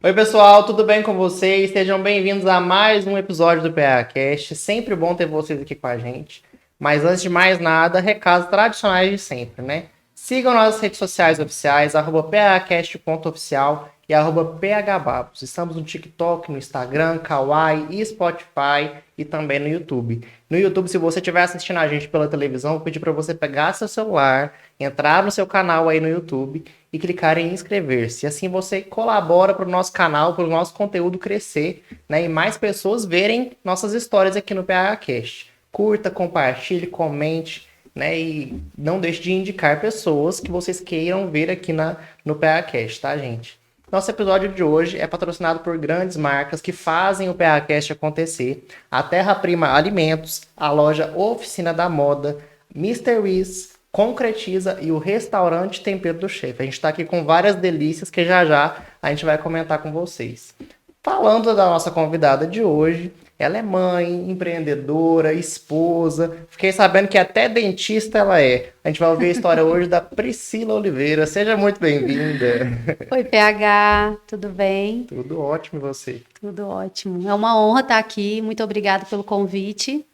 Oi, pessoal, tudo bem com vocês? Sejam bem-vindos a mais um episódio do PAcast. Sempre bom ter vocês aqui com a gente. Mas antes de mais nada, recados tradicionais de sempre, né? Sigam nossas redes sociais oficiais, @pacast.oficial e @phbabos. Estamos no TikTok, no Instagram, Kawaii e Spotify e também no YouTube. No YouTube, se você estiver assistindo a gente pela televisão, vou pedir para você pegar seu celular, entrar no seu canal aí no YouTube e clicar em inscrever-se. Assim você colabora para o nosso canal, para o nosso conteúdo crescer, né? E mais pessoas verem nossas histórias aqui no PHcast. Curta, compartilhe, comente, né? E não deixe de indicar pessoas que vocês queiram ver aqui no PHcast, tá, gente? Nosso episódio de hoje é patrocinado por grandes marcas que fazem o PHcast acontecer. A Terra Prima Alimentos, a loja Oficina da Moda, Mr. Wiz, Concretiza e o restaurante Tempero do Chefe. A gente está aqui com várias delícias que já a gente vai comentar com vocês. Falando da nossa convidada de hoje, ela é mãe, empreendedora, esposa. Fiquei sabendo que até dentista ela é. A gente vai ouvir a história hoje da Priscila Oliveira. Seja muito bem-vinda. Oi, PH, tudo bem? Tudo ótimo e você? Tudo ótimo. É uma honra estar aqui. Muito obrigada pelo convite.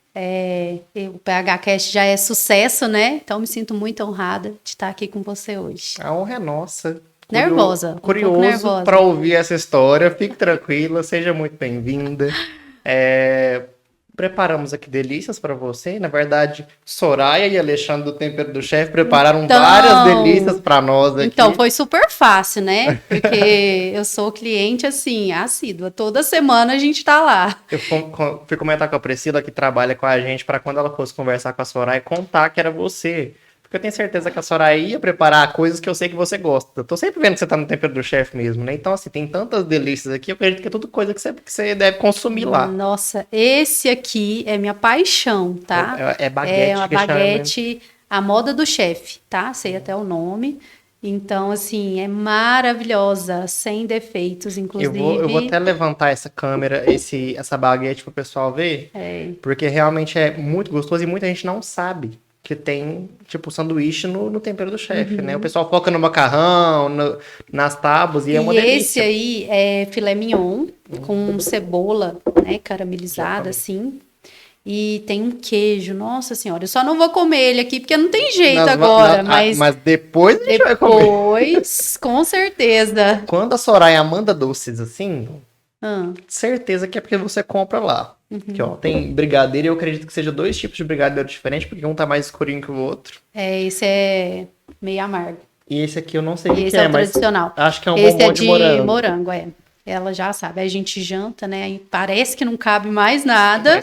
O PHcast já é sucesso, né? Então me sinto muito honrada de estar aqui com você hoje. A honra é nossa. Nervosa. Curioso para ouvir essa história. Fique tranquila, seja muito bem-vinda. Preparamos aqui delícias para você. Na verdade, Soraya e Alexandre do Tempero do Chefe prepararam várias delícias para nós aqui. Então, foi super fácil, né? Porque eu sou cliente, assim, assídua. Toda semana a gente tá lá. Eu fui comentar com a Priscila, que trabalha com a gente, para quando ela fosse conversar com a Soraya, contar que era você. Porque eu tenho certeza que a Soraya ia preparar coisas que eu sei que você gosta. Eu tô sempre vendo que você tá no Tempero do Chefe mesmo, né? Então, assim, tem tantas delícias aqui, eu acredito que é tudo coisa que você deve consumir lá. Nossa, esse aqui é minha paixão, tá? É baguete. É uma baguete, a moda do chefe, tá? Sei até o nome. Então, assim, é maravilhosa, sem defeitos, inclusive. Eu vou até levantar essa câmera, essa baguete pro pessoal ver. Porque realmente é muito gostoso e muita gente não sabe que tem, tipo, sanduíche no Tempero do Chefe, né? O pessoal foca no macarrão, nas tábuas e é uma delícia. E esse aí é filé mignon, com cebola, né, caramelizada, assim. E tem um queijo, nossa senhora. Eu só não vou comer ele aqui, porque não tem jeito agora, mas depois a gente vai comer. Depois, com certeza. Quando a Soraya manda doces assim, certeza que é porque você compra lá. Aqui, ó, tem brigadeiro e eu acredito que seja 2 tipos de brigadeiro diferentes, porque um tá mais escurinho que o outro. Esse é meio amargo. E esse aqui eu não sei o que esse é o mas tradicional. acho que é um esse bombom de morango. Morango, Ela já sabe. Aí a gente janta, né? Aí parece que não cabe mais nada,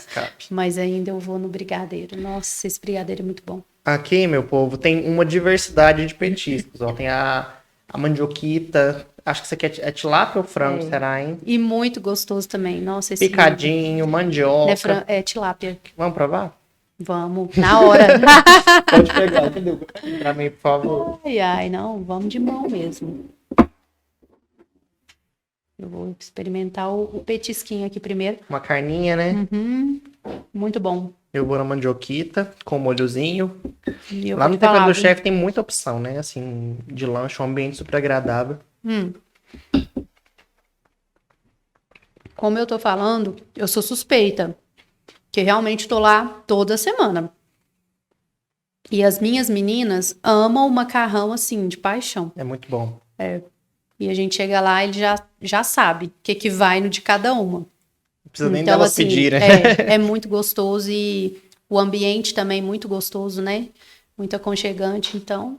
mas ainda eu vou no brigadeiro. Nossa, esse brigadeiro é muito bom. Aqui, meu povo, tem uma diversidade de petiscos. Ó, tem a mandioquita. Acho que isso aqui é tilápia ou frango, será, hein? E muito gostoso também. Nossa, esse picadinho, mandioca. É tilápia. Vamos provar? Vamos, na hora. Pode pegar, entendeu? Pra mim, por favor. Ai, não, vamos de mão mesmo. Eu vou experimentar o petisquinho aqui primeiro. Uma carninha, né? Muito bom. Eu vou na mandioquita, com molhozinho. Lá no Tempero do Chefe tem muita opção, né? Assim, de lanche, um ambiente super agradável. Como eu tô falando, eu sou suspeita. Que realmente tô lá toda semana. E as minhas meninas amam o macarrão, assim, de paixão. É muito bom. E a gente chega lá e ele já sabe o que vai no de cada uma. Não precisa nem delas assim, pedirem. É muito gostoso e o ambiente também é muito gostoso, né? Muito aconchegante, então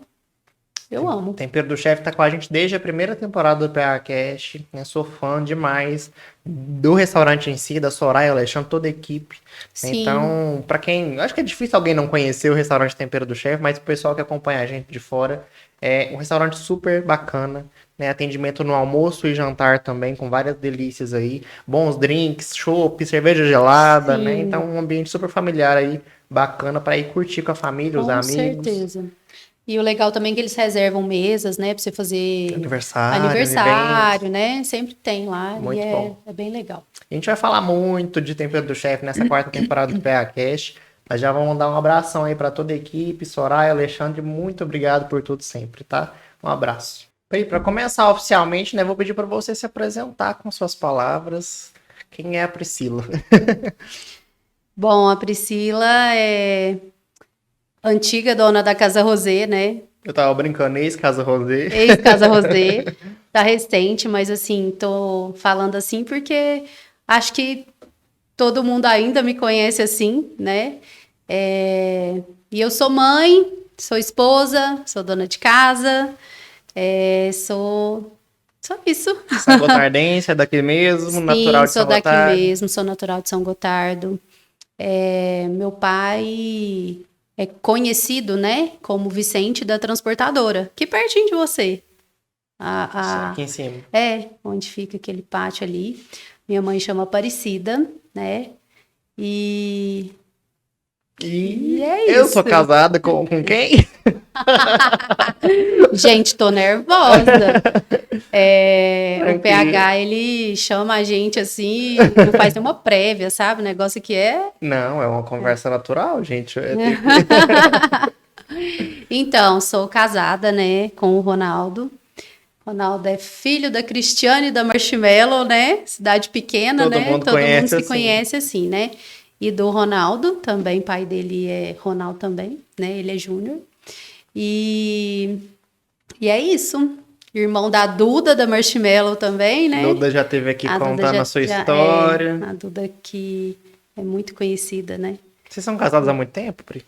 eu amo. O Tempero do Chefe tá com a gente desde a primeira temporada do PHcast, né? Sou fã demais do restaurante em si, da Soraya, Alexandre, toda a equipe. Sim. Então, pra quem... Acho que é difícil alguém não conhecer o restaurante Tempero do Chefe, mas o pessoal que acompanha a gente de fora, é um restaurante super bacana, né? Atendimento no almoço e jantar também, com várias delícias aí. Bons drinks, chopp, cerveja gelada, né? Então, um ambiente super familiar aí, bacana pra ir curtir com a família, os amigos. Com certeza. E o legal também é que eles reservam mesas, né? Pra você fazer aniversário, né? Sempre tem lá. Muito bom. É bem legal. A gente vai falar muito de Tempero do Chefe nessa 4ª temporada do PHcast. Mas já vamos dar um abração aí para toda a equipe. Soraya, Alexandre, muito obrigado por tudo sempre, tá? Um abraço. Para começar oficialmente, né, vou pedir para você se apresentar com suas palavras. Quem é a Priscila? Bom, a Priscila é antiga dona da Casa Rosé, né? Eu tava brincando, ex-Casa Rosé. Ex-Casa Rosé, tá recente, mas assim, tô falando assim porque acho que todo mundo ainda me conhece assim, né? E eu sou mãe, sou esposa, sou dona de casa, sou só isso. São Gotardense, é daqui mesmo, Sim, natural de sou São daqui Gotardo. mesmo, sou natural de São Gotardo. Meu pai é conhecido, né, como Vicente da Transportadora, que pertinho de você. Aqui em cima. Onde fica aquele pátio ali. Minha mãe chama Aparecida, né? E E é eu isso. sou casada com quem? Gente, tô nervosa. O Tranquilo. PH, ele chama a gente assim, não faz nenhuma prévia, sabe? O negócio que é. Não, é uma conversa natural, gente. Então, sou casada, né, com o Ronaldo. Ronaldo é filho da Cristiane e da Marshmello, né? Cidade pequena, Todo né? mundo Todo conhece mundo se assim. conhece assim, né? E do Ronaldo também, pai dele é Ronaldo também, né? Ele é júnior. E é isso. Irmão da Duda, da Marshmello também, né? Duda já esteve aqui A Duda contando a sua história. a Duda que é muito conhecida, né? Vocês são casados há muito tempo, Pri?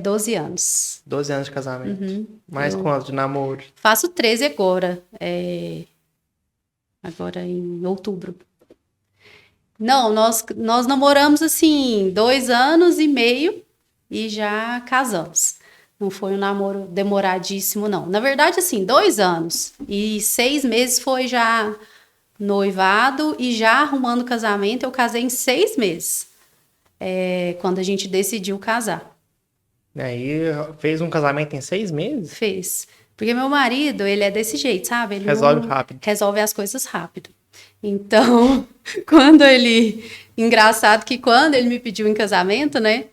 12 anos. 12 anos de casamento. Uhum. Mais quanto de namoro? Faço 13 agora. Agora em outubro. Não, nós namoramos assim 2 anos e meio e já casamos. Não foi um namoro demoradíssimo, não. Na verdade, assim, 2 anos e 6 meses foi já noivado e já arrumando casamento. Eu casei em 6 meses, quando a gente decidiu casar. E aí fez um casamento em 6 meses? Fez. Porque meu marido, ele é desse jeito, sabe? Ele Resolve rápido. resolve as coisas rápido. Então, quando ele... Engraçado que quando ele me pediu em casamento, né?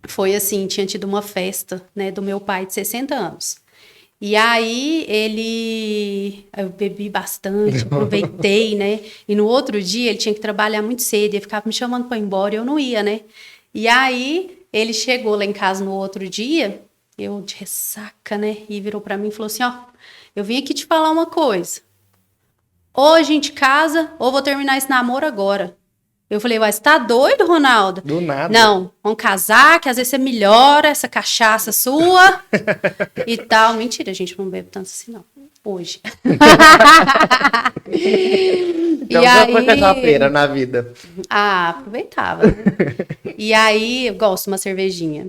Foi assim, tinha tido uma festa, né? Do meu pai de 60 anos. E aí, eu bebi bastante, aproveitei, né? E no outro dia, ele tinha que trabalhar muito cedo, ele ficava me chamando para ir embora e eu não ia, né? E aí, ele chegou lá em casa no outro dia, eu de ressaca, né? E virou para mim e falou assim, ó, eu vim aqui te falar uma coisa. Ou a gente casa, ou vou terminar esse namoro agora. Eu falei, uai, você tá doido, Ronaldo? Do nada. Não, vamos casar, que às vezes você melhora essa cachaça sua e tal. Mentira, a gente não bebe tanto assim, não. Hoje. Então, qual foi cachaceira na vida? Aproveitava, né? E aí, eu gosto de uma cervejinha.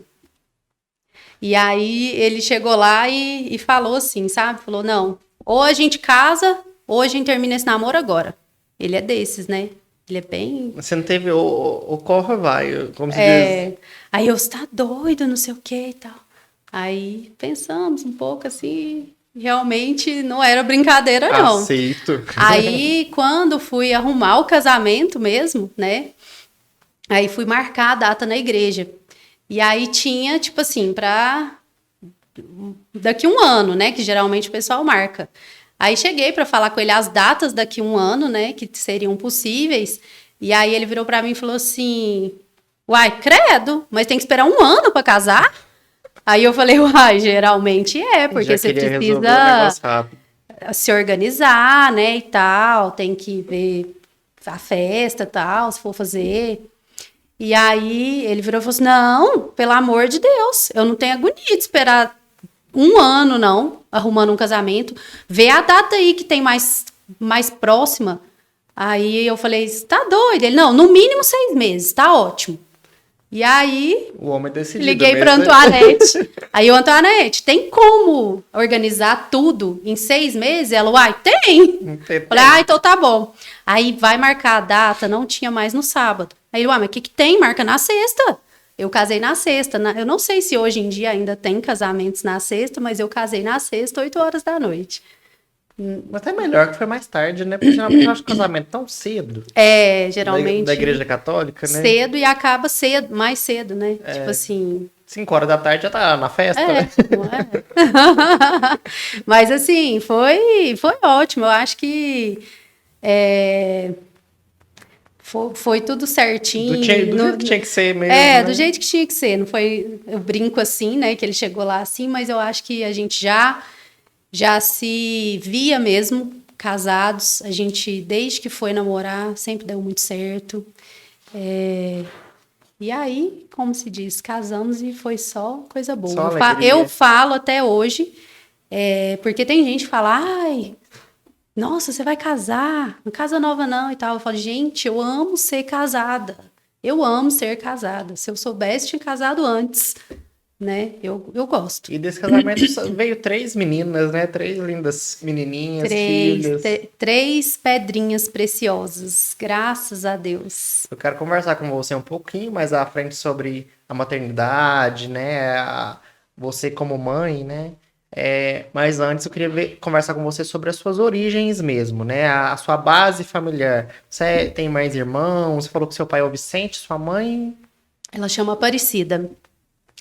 E aí, ele chegou lá e falou assim, sabe? Falou, não, ou a gente casa, ou a gente termina esse namoro agora. Ele é desses, né? Ele é bem... Você não teve o corre vai, como se diz. Aí eu, você tá doido, não sei o que e tal. Aí pensamos um pouco assim, realmente não era brincadeira, não. Aceito. Aí, quando fui arrumar o casamento mesmo, né? Aí fui marcar a data na igreja. E aí tinha, tipo assim, pra daqui 1 ano, né? Que geralmente o pessoal marca. Aí cheguei para falar com ele as datas daqui 1 ano, né? Que seriam possíveis. E aí ele virou para mim e falou assim... Uai, credo, mas tem que esperar 1 ano para casar? Aí eu falei, uai, geralmente porque você precisa se organizar, né, e tal, tem que ver a festa e tal, se for fazer. E aí ele virou e falou assim, não, pelo amor de Deus, eu não tenho agonia de esperar 1 ano, não, arrumando um casamento. Vê a data aí que tem mais próxima. Aí eu falei, você tá doido? Ele, não, no mínimo 6 meses, tá ótimo. E aí, o homem decidido liguei para Antoinette. Aí, Antoinette, tem como organizar tudo em 6 meses? Ela, uai, tem. Falei, então tá bom. Aí vai marcar a data, não tinha mais no sábado. Aí ele, uai, mas o que tem? Marca na sexta. Eu casei na sexta. Eu não sei se hoje em dia ainda tem casamentos na sexta, mas eu casei na sexta, 8 horas da noite. Mas é melhor que foi mais tarde, né? Porque geralmente eu acho casamento tão cedo. Geralmente. Da igreja católica, né? Cedo e acaba cedo, mais cedo, né? Tipo assim, 5 horas da tarde já tá na festa, né? Não é? Mas assim, foi ótimo. Eu acho que foi tudo certinho. Do jeito que tinha que ser mesmo, do né? jeito que tinha que ser. Não foi, eu brinco assim, né? Que ele chegou lá assim, mas eu acho que a gente já se via mesmo casados. A gente, desde que foi namorar, sempre deu muito certo. E aí, como se diz, casamos e foi só coisa boa. Só alegria. Eu falo até hoje, porque tem gente que fala, ai, nossa, você vai casar, não casa nova não e tal. Eu falo, gente, eu amo ser casada. Eu amo ser casada. Se eu soubesse, tinha casado antes, né? Eu gosto. E desse casamento veio 3 meninas, né? 3 lindas menininhas, filhas. 3 pedrinhas preciosas, graças a Deus. Eu quero conversar com você um pouquinho mais à frente sobre a maternidade, né? Você como mãe, né? Mas antes eu queria conversar com você sobre as suas origens mesmo, né? A sua base familiar. Você tem mais irmãos? Você falou que seu pai é o Vicente, sua mãe? Ela chama Aparecida.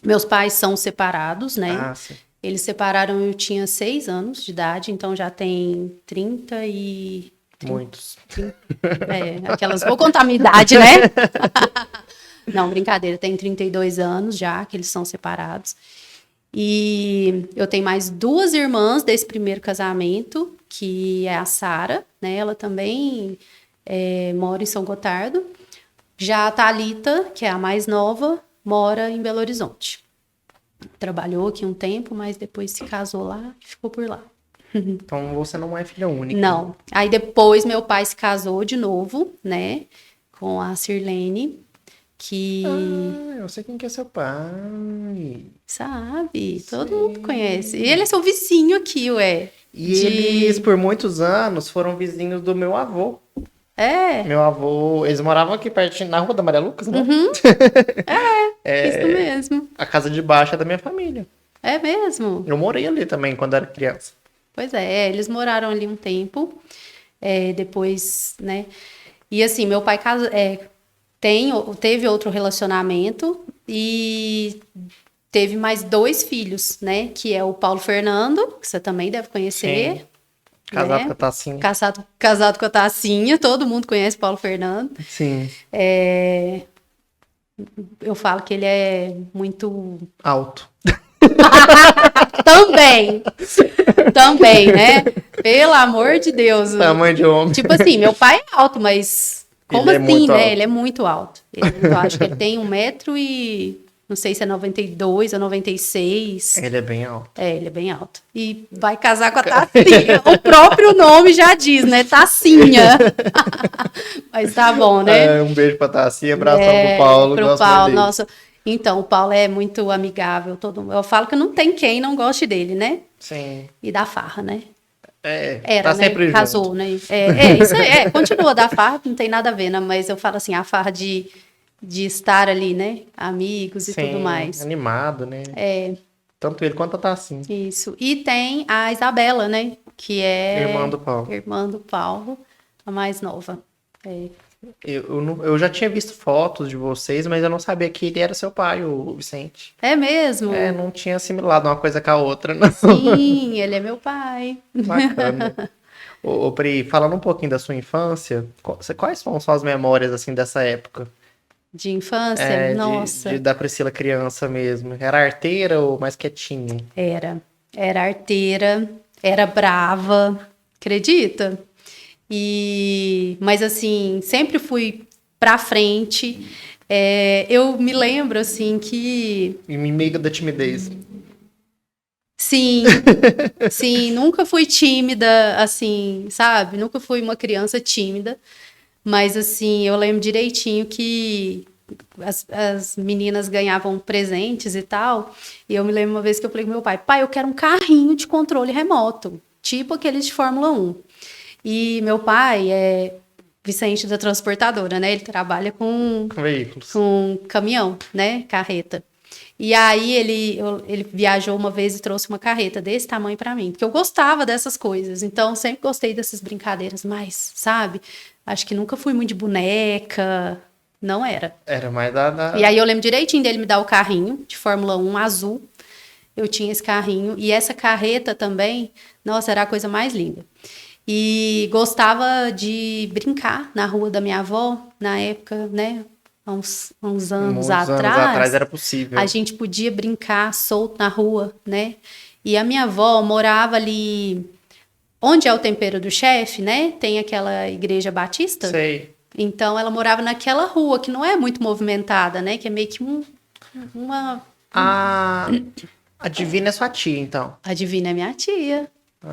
Meus pais são separados, né? Ah, sim. Eles separaram, eu tinha 6 anos de idade, então já tem 30 e... Muitos. Vou contar a minha idade, né? Não, brincadeira, tem 32 anos já que eles são separados. E eu tenho mais 2 irmãs desse primeiro casamento, que é a Sara, né? Ela também mora em São Gotardo. Já a Thalita, que é a mais nova, mora em Belo Horizonte. Trabalhou aqui um tempo, mas depois se casou lá e ficou por lá. Então você não é filha única. Não. Aí depois meu pai se casou de novo, né? Com a Sirlene, que... Ah, eu sei quem que é seu pai. Sabe, todo mundo conhece. E ele é seu vizinho aqui, ué. E eles, por muitos anos, foram vizinhos do meu avô. Meu avô, eles moravam aqui perto, na rua da Maria Lucas, né? Isso mesmo. A casa de baixo é da minha família. É mesmo? Eu morei ali também quando era criança. Pois eles moraram ali um tempo, depois, né? E assim, meu pai teve outro relacionamento e teve mais 2 filhos, né? Que é o Paulo Fernando, que você também deve conhecer. Sim. Casado né? com a Tacinha. Casado com a Tacinha, todo mundo conhece Paulo Fernando. Sim. Eu falo que ele é muito... Alto. Também, né? Pelo amor de Deus. Tamanho de homem. Tipo assim, meu pai é alto, mas como Ele é assim, muito né? alto. Ele é muito alto. Eu acho que ele tem 1 metro e... Não sei se é 92 ou 96. Ele é bem alto. Ele é bem alto. E vai casar com a Tacinha. O próprio nome já diz, né? Tacinha. Mas tá bom, né? Um beijo pra Tacinha, abração pro Paulo. Pro Paulo, nossa. Então, o Paulo é muito amigável. Eu falo que não tem quem não goste dele, né? Sim. E da farra, né? Tá né? sempre junto. Casou, né? Isso aí, continua da farra, não tem nada a ver, né? Mas eu falo assim, a farra de estar ali, né? Amigos e tudo mais. Animado, né? Tanto ele quanto a Tacinha. Isso. E tem a Isabela, né? Que é... Irmã do Paulo. Irmã do Paulo, a mais nova. Eu já tinha visto fotos de vocês, mas eu não sabia que ele era seu pai, o Vicente. É mesmo? Não tinha assimilado uma coisa com a outra, não. Sim, ele é meu pai. Bacana. Ô, Pri, falando um pouquinho da sua infância, quais são suas memórias, assim, dessa época? De infância? Nossa. Da Priscila criança mesmo. Era arteira ou mais quietinha? Era arteira, era brava, acredita? Mas assim, sempre fui pra frente. Eu me lembro, assim, que... E meio da timidez. Sim, nunca fui tímida, assim, sabe? Nunca fui uma criança tímida. Mas, assim, eu lembro direitinho que as meninas ganhavam presentes e tal. E eu me lembro uma vez que eu falei com meu pai, eu quero um carrinho de controle remoto, tipo aqueles de Fórmula 1. E meu pai é Vicente da transportadora, né? Ele trabalha com veículos, com caminhão, né? Carreta. E aí ele viajou uma vez e trouxe uma carreta desse tamanho para mim, porque eu gostava dessas coisas. Então, sempre gostei dessas brincadeiras mais, sabe? Acho que nunca fui muito de boneca, Não era. Era mais E aí eu lembro direitinho dele me dar o carrinho de Fórmula 1 azul. Eu tinha esse carrinho. E essa carreta também, nossa, era a coisa mais linda. E gostava de brincar na rua da minha avó, na época, né? Há uns Muitos anos anos atrás era possível. a gente podia brincar solto na rua, né? E a minha avó morava ali onde é o Tempero do Chefe, né? Tem aquela igreja batista. Sei. Então ela morava naquela rua que não é muito movimentada, né? Que é meio que uma. A Divina é sua tia, então. A Divina é minha tia.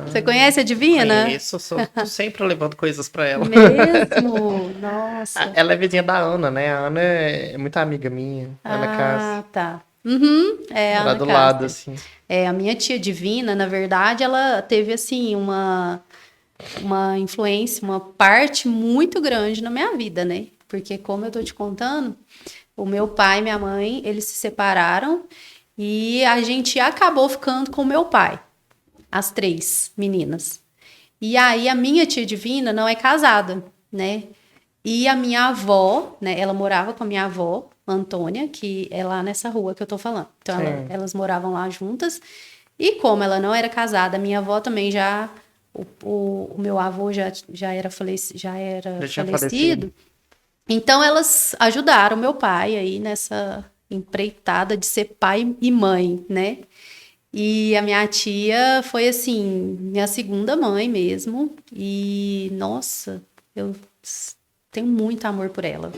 Você conhece a Divina? Conheço, tô sempre levando coisas pra ela. Mesmo? Nossa. Ela é vizinha da Ana, né? A Ana é muito amiga minha. Ana Cássia. Tá. Uhum, é a Lá Ana do Cássia. lado, assim. É, a minha tia Divina, na verdade, ela teve, assim, uma influência, uma parte muito grande na minha vida, né? Porque, como eu tô te contando, o meu pai e minha mãe, eles se separaram e a gente acabou ficando com o meu pai, as 3 meninas. E aí, a minha tia Divina não é casada, né? E a minha avó, né? Ela morava com a minha avó, Antônia, que é lá nessa rua que eu tô falando. Então, elas moravam lá juntas. E como ela não era casada, a minha avó também já... O meu avô já era falecido. Então, elas ajudaram meu pai aí nessa empreitada de ser pai e mãe, né? E a minha tia foi, assim, minha segunda mãe mesmo. E, nossa, eu tenho muito amor por ela.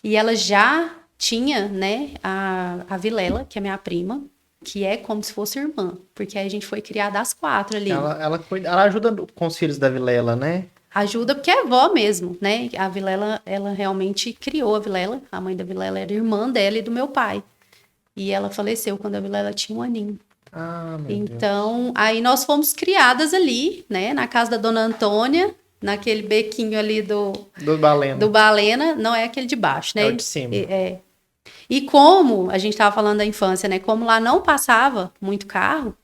E ela já tinha, né, a Vilela, que é minha prima, que é como se fosse irmã, porque aí a gente foi criada às 4 ali. Ela ajuda com os filhos da Vilela, né? Ajuda porque é avó mesmo, né? A Vilela, ela realmente criou a Vilela. A mãe da Vilela era irmã dela e do meu pai. E ela faleceu quando a Vilela tinha 1 aninho. Então, aí nós fomos criadas ali, né? Na casa da Dona Antônia, naquele bequinho ali do Balena. Não é aquele de baixo, né? É o de cima. E como a gente estava falando da infância, né? Como lá não passava muito carro,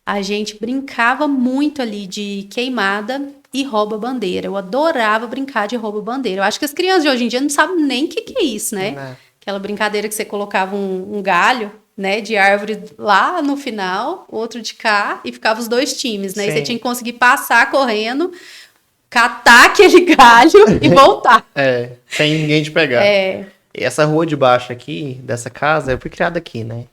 a gente brincava muito ali de queimada e rouba-bandeira. Eu adorava brincar de rouba-bandeira. Eu acho que as crianças de hoje em dia não sabem nem o que é isso, né? Aquela brincadeira que você colocava um galho, né, de árvore lá no final, outro de cá, e ficava os 2 times, né? Sim. E você tinha que conseguir passar correndo, catar aquele galho e voltar. Sem ninguém te pegar. Essa rua de baixo aqui, dessa casa, eu fui criada aqui, né?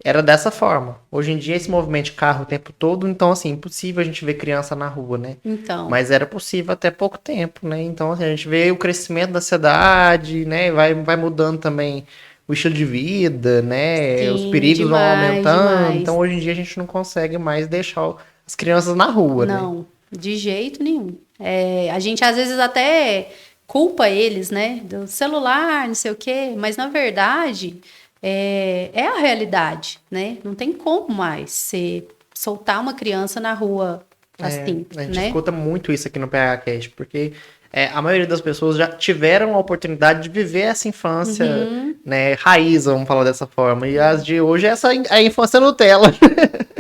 Era dessa forma. Hoje em dia, esse movimento de carro o tempo todo, então, assim, impossível a gente ver criança na rua, né? Então. Mas era possível até pouco tempo, né? Então, assim, a gente vê o crescimento da cidade, né? Vai mudando também o estilo de vida, né? Sim, os perigos vão aumentando. Demais. Então, hoje em dia, a gente não consegue mais deixar as crianças na rua, né? Não, de jeito nenhum. A gente, às vezes, até culpa eles, né? Do celular, não sei o quê. Mas, na verdade... É a realidade, né? Não tem como mais você soltar uma criança na rua assim, A gente né? escuta muito isso aqui no PHcast, porque a maioria das pessoas já tiveram a oportunidade de viver essa infância, né, raiz, vamos falar dessa forma. E as de hoje é a infância Nutella.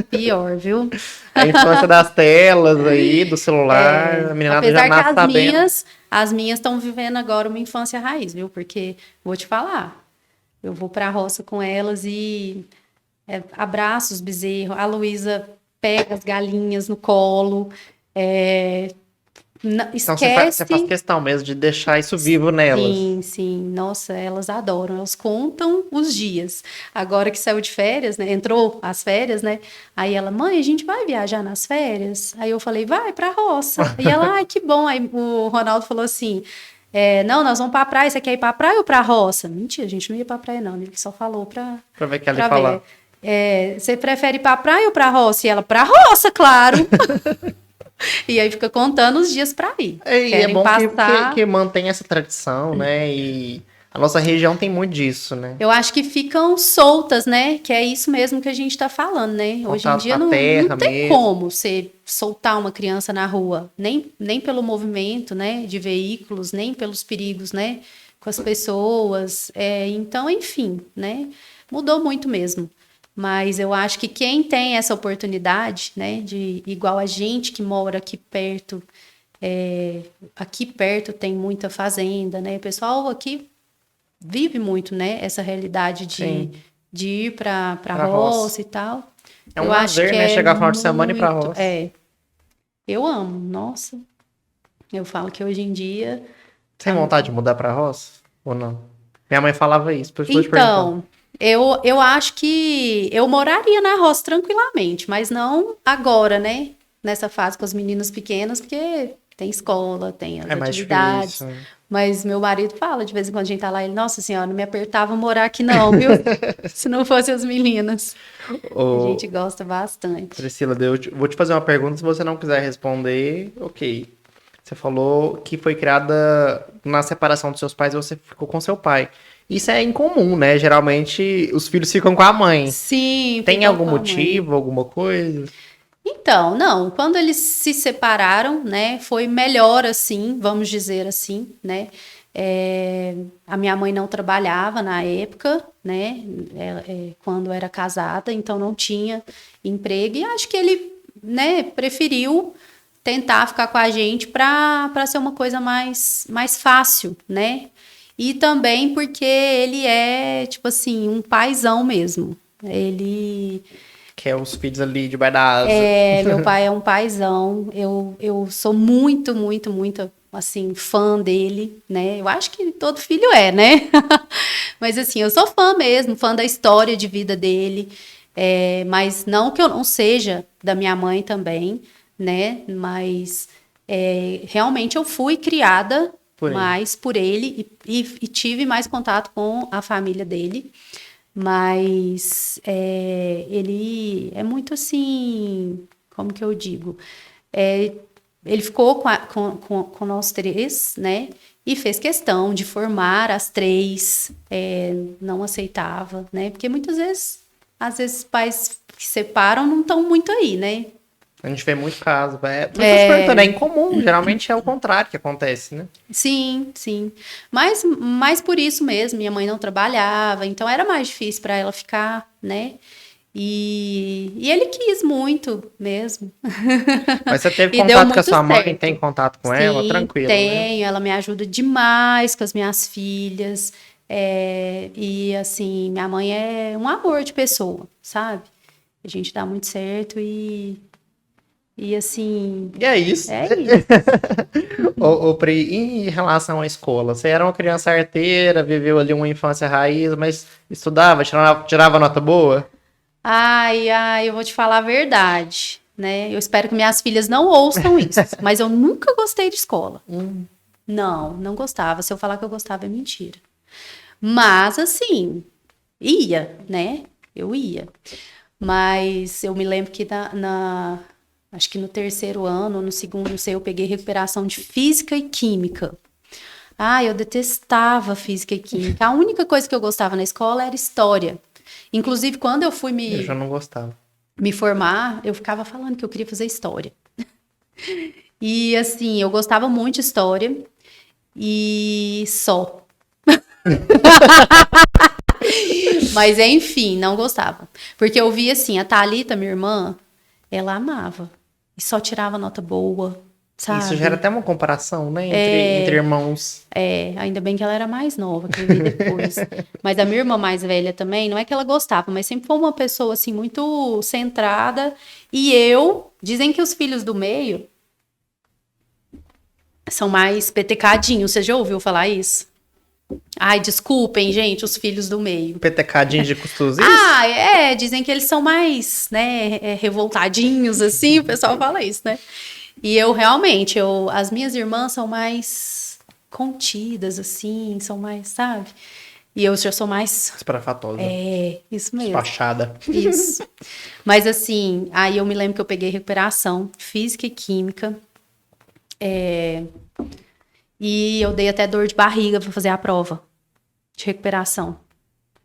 Pior, viu? A infância das telas aí, do celular, a meninada apesar já nasce sabendo. As minhas estão vivendo agora uma infância raiz, viu? Porque, vou te falar... Eu vou para a roça com elas e abraço os bezerros. A Luísa pega as galinhas no colo. Então você faz questão mesmo de deixar isso vivo nelas. Sim. Nossa, elas adoram. Elas contam os dias. Agora que saiu de férias, né? Entrou as férias, né? Aí ela, mãe, a gente vai viajar nas férias? Aí eu falei, vai para a roça. E ela, ai, que bom. Aí o Ronaldo falou assim... não, nós vamos pra praia. Você quer ir pra praia ou pra roça? Mentira, a gente não ia pra praia, não. Ele só falou pra ver o que ela ia falar. Você prefere ir pra praia ou pra roça? E ela, pra roça, claro. E aí fica contando os dias pra ir. E é bom que mantém essa tradição, né? E a nossa região tem muito disso, né? Eu acho que ficam soltas, né? Que é isso mesmo que a gente tá falando, né? Hoje em dia não tem como você soltar uma criança na rua, nem pelo movimento, né? De veículos, nem pelos perigos, né? Com as pessoas. Então, enfim, né? Mudou muito mesmo. Mas eu acho que quem tem essa oportunidade, né? De igual a gente que mora aqui perto, Aqui perto tem muita fazenda, né? O pessoal aqui vive muito, né? Essa realidade Sim. de ir pra Pra roça e tal. É um Eu acho lazer, que né? é Chegar no final de semana e ir pra muito. roça. Eu amo, nossa. Eu falo que hoje em dia. Tem vontade de mudar pra roça? Ou não? Minha mãe falava isso, por isso que eu tô te perguntando. Então, eu acho que eu moraria na roça tranquilamente, mas não agora, né? Nessa fase com as meninas pequenas, porque tem escola, tem as É mais atividades. difícil. Né? Mas meu marido fala, de vez em quando a gente tá lá, ele, nossa senhora, não me apertava morar aqui não, viu? Se não fossem as meninas. A gente Ô, gosta bastante. Priscila, vou te fazer uma pergunta. Se você não quiser responder, ok. Você falou que foi criada na separação dos seus pais e você ficou com seu pai. Isso é incomum, né? Geralmente os filhos ficam com a mãe. Sim, Tem ficou algum com a mãe. motivo, alguma coisa? Então, não, quando eles se separaram, né, foi melhor assim, vamos dizer assim, né? A minha mãe não trabalhava na época, né, quando era casada, então não tinha emprego e acho que ele, né, preferiu tentar ficar com a gente para ser uma coisa mais fácil, né? E também porque ele é, tipo assim, um paizão mesmo. Ele Que é os filhos ali debaixo da asa. meu pai é um paizão. Eu sou muito, muito, muito, assim, fã dele, né? Eu acho que todo filho é, né? Mas, assim, eu sou fã mesmo, fã da história de vida dele. Mas não que eu não seja da minha mãe também, né? Mas realmente eu fui criada Por ele. mais por ele e tive mais contato com a família dele. Mas ele é muito assim, como que eu digo? Ele ficou com nós três, né? E fez questão de formar as três, não aceitava, né? Porque muitas vezes, às vezes, pais que separam não estão muito aí, né? A gente vê muito caso. Por isso que eu tô te perguntando, é incomum. Geralmente é o contrário que acontece, né? Sim, sim. Mas por isso mesmo, minha mãe não trabalhava, então era mais difícil para ela ficar, né? E ele quis muito mesmo. Mas você teve E deu contato com a muito sua mãe? Tem certo. contato com ela? Sim, Tranquilo, né? tenho. Ela me ajuda demais com as minhas filhas. E assim, minha mãe é um amor de pessoa, sabe? A gente dá muito certo e assim, E é isso. é isso. Ô, Pri, em relação à escola, você era uma criança arteira, viveu ali uma infância raiz, mas estudava, tirava nota boa? Ai, eu vou te falar a verdade, né? Eu espero que minhas filhas não ouçam isso, mas eu nunca gostei de escola. Não gostava. Se eu falar que eu gostava é mentira. Mas assim, ia, né? Eu ia. Mas eu me lembro que acho que no terceiro ano, no segundo, não sei, eu peguei recuperação de física e química. Eu detestava física e química. A única coisa que eu gostava na escola era história. Inclusive, quando eu fui Eu já não gostava. me formar, eu ficava falando que eu queria fazer história. E assim, eu gostava muito de história e só. Mas enfim, não gostava. Porque eu via assim, a Thalita, minha irmã, ela amava. E só tirava nota boa, Isso gera sabe? até uma comparação, né? Entre irmãos. Ainda bem que ela era mais nova, que eu vi depois. Mas a minha irmã mais velha também, não é que ela gostava, mas sempre foi uma pessoa assim muito centrada. E dizem que os filhos do meio são mais petecadinhos. Você já ouviu falar isso? Ai, desculpem, gente, os filhos do meio. Petecadinho de cuscuzinhos? Dizem que eles são mais, né, revoltadinhos, assim, o pessoal fala isso, né? E eu realmente, as minhas irmãs são mais contidas, assim, são mais, sabe? E eu já sou mais. Esparafatosa. Isso mesmo. Despachada. Isso. Mas assim, aí eu me lembro que eu peguei recuperação, física e química. E eu dei até dor de barriga para fazer a prova de recuperação.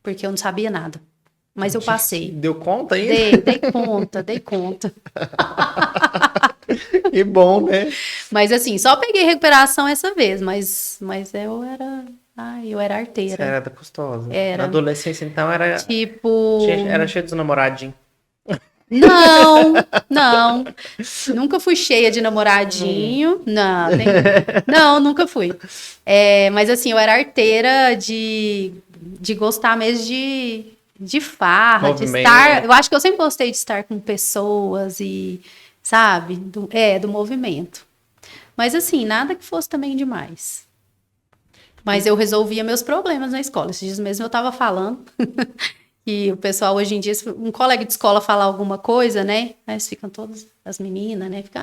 Porque eu não sabia nada. Mas eu passei. Deu conta ainda? Dei conta. Que bom, né? Mas assim, só peguei recuperação essa vez, mas eu era Você arteira. era custosa. Era. Na adolescência, então, era Tipo, cheio dos namoradinhos. Não. Nunca fui cheia de namoradinho. Não, nunca fui. Mas assim, eu era arteira de gostar mesmo de farra, de Movimento. estar. Eu acho que eu sempre gostei de estar com pessoas e, sabe, do movimento. Mas assim, nada que fosse também demais. Mas eu resolvia meus problemas na escola. Esses dias mesmo eu tava falando que o pessoal hoje em dia, se um colega de escola falar alguma coisa, né? Aí ficam todas as meninas, né? Ficam,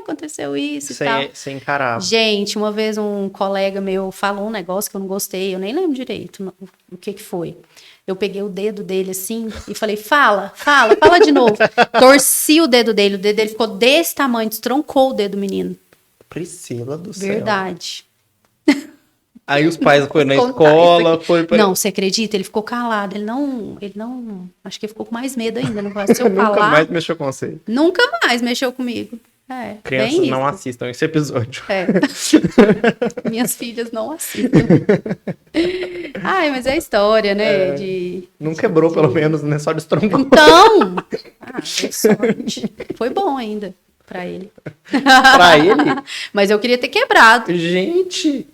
aconteceu isso e tal. Você encarava. Gente, uma vez um colega meu falou um negócio que eu não gostei, eu nem lembro direito o que foi. Eu peguei o dedo dele assim e falei, fala de novo. Torci o dedo dele ficou desse tamanho, destroncou o dedo do menino. Priscila do céu. Verdade. Aí os pais foram na escola, Não, você acredita? Ele ficou calado, ele não, acho que ele ficou com mais medo ainda, não vai se eu Nunca falar. mais mexeu com você. Nunca mais mexeu comigo. Crianças bem não isso. assistam esse episódio. Minhas filhas não assistem. Mas é história, né? Não quebrou, pelo menos, né? Só destroncou. Então! Que sorte. Foi bom ainda pra ele. Pra ele? Mas eu queria ter quebrado. Gente!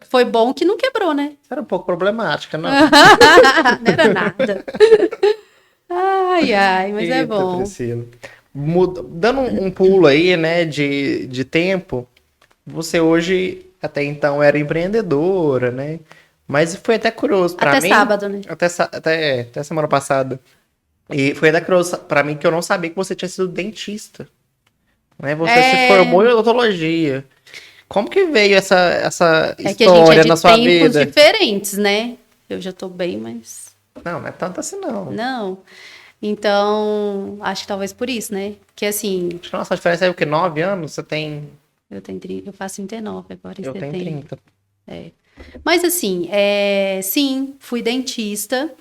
Foi bom que não quebrou, né? Isso era um pouco problemática, não? Não era nada. Mas Eita, é bom. Priscila. Dando um pulo aí, né, de tempo, você hoje, até então, era empreendedora, né? Mas foi até curioso pra mim. Até sábado, né? Até semana passada. E foi até curioso pra mim que eu não sabia que você tinha sido dentista. Né? Você se formou em odontologia. Como que veio essa que a gente história é de na sua tempos vida? diferentes, né? Eu já tô bem, mas... Não é tanto assim, não. Não. Então, acho que talvez por isso, né? Que assim... Acho que a nossa diferença é o quê? 9 anos? Você tem... Eu faço 39 agora em Eu setembro. tenho 30. Mas assim, sim, fui dentista.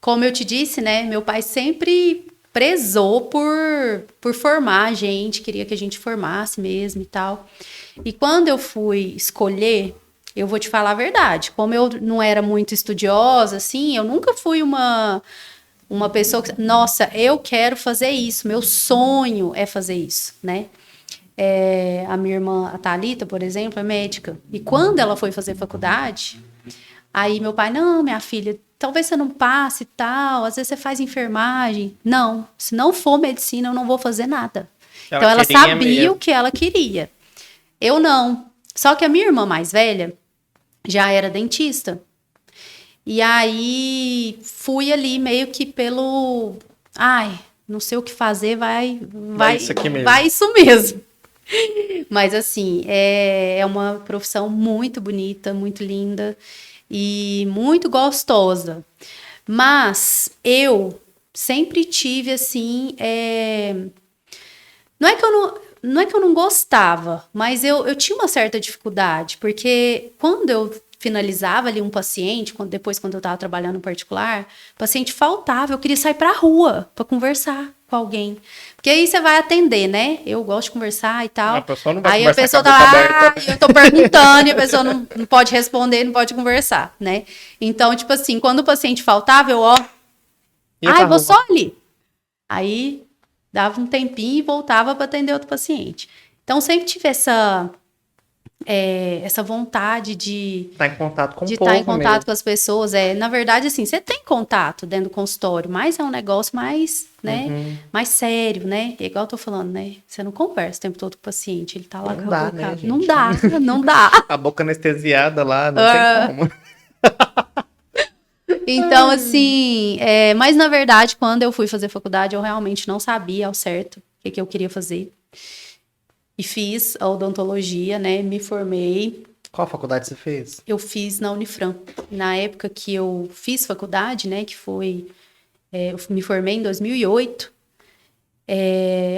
Como eu te disse, né? Meu pai sempre prezou por formar a gente, queria que a gente formasse mesmo e tal. E quando eu fui escolher, eu vou te falar a verdade, como eu não era muito estudiosa, assim, eu nunca fui uma pessoa que, nossa, eu quero fazer isso, meu sonho é fazer isso, né? A minha irmã, a Thalita, por exemplo, é médica. E quando ela foi fazer faculdade, aí meu pai, não, minha filha, talvez você não passe e tal, às vezes você faz enfermagem. Não, se não for medicina, eu não vou fazer nada. Então ela sabia o que ela queria. Eu não. Só que a minha irmã mais velha já era dentista. E aí fui ali meio que pelo... não sei o que fazer, vai isso aqui mesmo. Vai isso mesmo. Mas assim, é uma profissão muito bonita, muito linda e muito gostosa. Mas eu sempre tive assim... Não é que eu não gostava, mas eu tinha uma certa dificuldade, porque quando eu finalizava ali um paciente, depois quando eu estava trabalhando em particular, o paciente faltava, eu queria sair para a rua para conversar com alguém. Porque aí você vai atender, né? Eu gosto de conversar e tal. A pessoa não vai aí a pessoa tá lá, eu tô perguntando e a pessoa não pode responder, não pode conversar, né? Então, tipo assim, quando o paciente faltava, eu vou só ali. Aí dava um tempinho e voltava para atender outro paciente. Então, sempre tive essa vontade de estar em contato com o povo estar em contato mesmo. com as pessoas. Na verdade, assim, você tem contato dentro do consultório, mas é um negócio mais, né, mais sério, né? É igual eu tô falando, né? Você não conversa o tempo todo com o paciente, ele tá lá com a boca... Né, gente? Não dá. A boca anestesiada lá, não tem como. Então, assim, mas na verdade, quando eu fui fazer faculdade, eu realmente não sabia ao certo o que eu queria fazer. E fiz a odontologia, né? Me formei. Qual faculdade você fez? Eu fiz na Unifran. Na época que eu fiz faculdade, né? Que foi... eu me formei em 2008.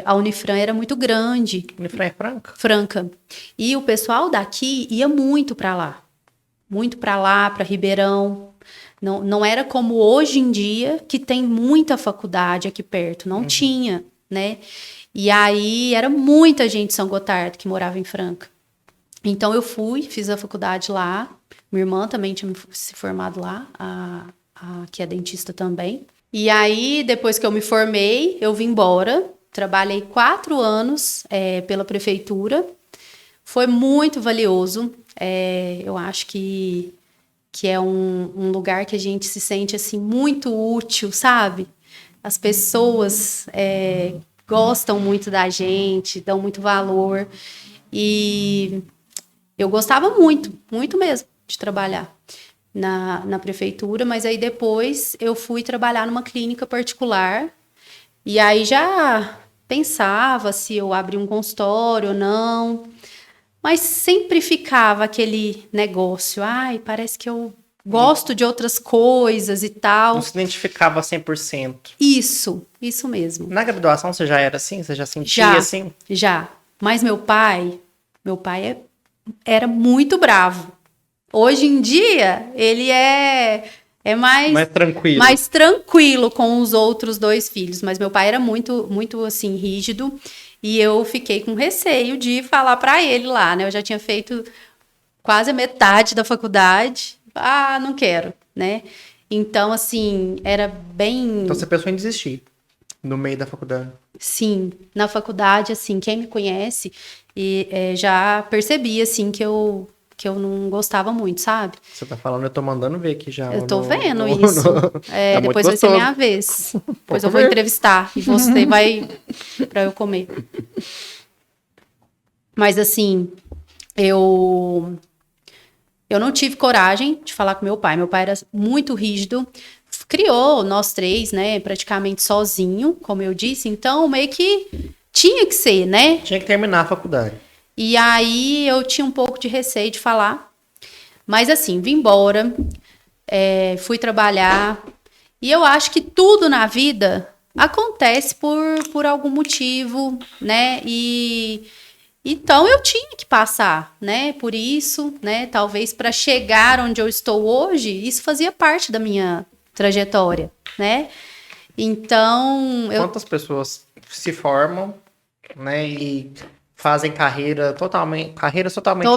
A Unifran era muito grande. Unifran é Franca? Franca. E o pessoal daqui ia muito para lá. Muito para lá, para Ribeirão. Não era como hoje em dia, que tem muita faculdade aqui perto. Não tinha, né? E aí, era muita gente de São Gotardo que morava em Franca. Então, eu fiz a faculdade lá. Minha irmã também tinha se formado lá, que é dentista também. E aí, depois que eu me formei, eu vim embora. Trabalhei 4 anos pela prefeitura. Foi muito valioso. Eu acho que é um lugar que a gente se sente assim muito útil, sabe? As pessoas gostam muito da gente, dão muito valor. E eu gostava muito, muito mesmo, de trabalhar na prefeitura, mas aí depois eu fui trabalhar numa clínica particular e aí já pensava se eu abria um consultório ou não, mas sempre ficava aquele negócio, ai, parece que eu gosto de outras coisas e tal. Não se identificava 100%. Isso mesmo. Na graduação você já era assim? Você já sentia assim? Já. Mas meu pai era muito bravo. Hoje em dia, ele é mais tranquilo com os outros 2 filhos. Mas meu pai era muito, muito assim, rígido. E eu fiquei com receio de falar para ele lá, né? Eu já tinha feito quase a metade da faculdade. Ah, não quero, né? Então, assim, era bem... Então você pensou em desistir no meio da faculdade? Sim, na faculdade, assim, quem me conhece já percebia, assim, que eu não gostava muito, sabe? Você tá falando, eu tô mandando ver aqui já. Eu tô vendo isso. Tá depois vai ser minha vez. Depois eu vou entrevistar e você vai pra eu comer. Mas assim, eu não tive coragem de falar com meu pai. Meu pai era muito rígido. Criou nós 3, né, praticamente sozinho, como eu disse. Então, meio que tinha que ser, né? Tinha que terminar a faculdade. E aí eu tinha um pouco de receio de falar. Mas assim, vim embora, fui trabalhar. E eu acho que tudo na vida acontece por algum motivo, né? E então eu tinha que passar, né? Por isso, né? Talvez para chegar onde eu estou hoje, isso fazia parte da minha trajetória, né? Então, Quantas pessoas se formam, né, e fazem carreiras totalmente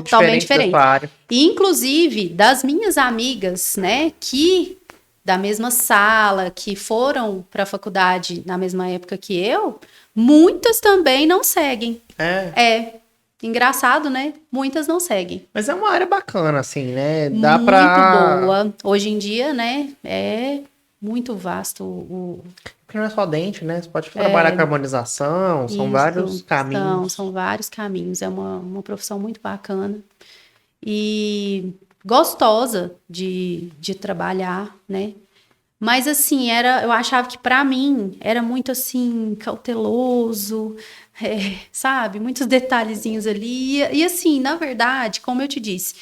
diferentes da sua área? E, inclusive, das minhas amigas, né, que da mesma sala, que foram para a faculdade na mesma época que eu, muitas também não seguem. Engraçado, né? Muitas não seguem. Mas é uma área bacana, assim, né? Dá muito boa. Hoje em dia, né? É muito vasto Porque não é só dente, né? Você pode trabalhar com harmonização, são vários caminhos. São vários caminhos. É uma profissão muito bacana. E gostosa de trabalhar, né? Mas, assim, eu achava que, para mim, era muito, assim, cauteloso, sabe? Muitos detalhezinhos ali. E, assim, na verdade, como eu te disse,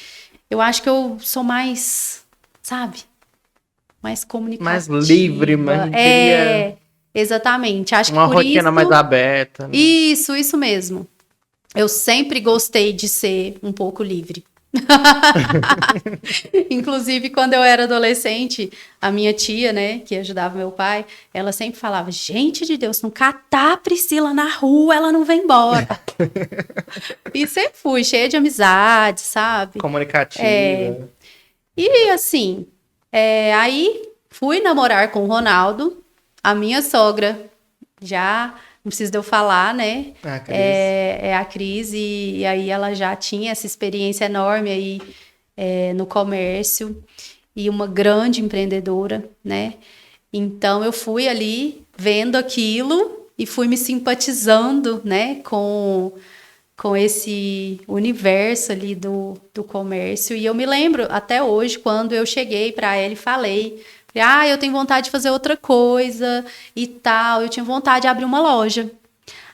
eu acho que eu sou mais, sabe? Mais comunicativa. Mais livre, mas exatamente. Acho que uma por rotina isso... mais aberta. Né? Isso mesmo. Eu sempre gostei de ser um pouco livre. Inclusive, quando eu era adolescente, a minha tia, né, que ajudava meu pai, ela sempre falava: gente de Deus, não catar a Priscila na rua, ela não vem embora. E sempre fui cheia de amizade, sabe? Comunicativa. E assim, aí fui namorar com o Ronaldo, a minha sogra já... Não precisa de eu falar, né? A Cris. É a Cris, e aí ela já tinha essa experiência enorme aí no comércio e uma grande empreendedora, né? Então eu fui ali vendo aquilo e fui me simpatizando, né? Com esse universo ali do comércio. E eu me lembro até hoje quando eu cheguei para ela e falei: eu tenho vontade de fazer outra coisa e tal. Eu tinha vontade de abrir uma loja.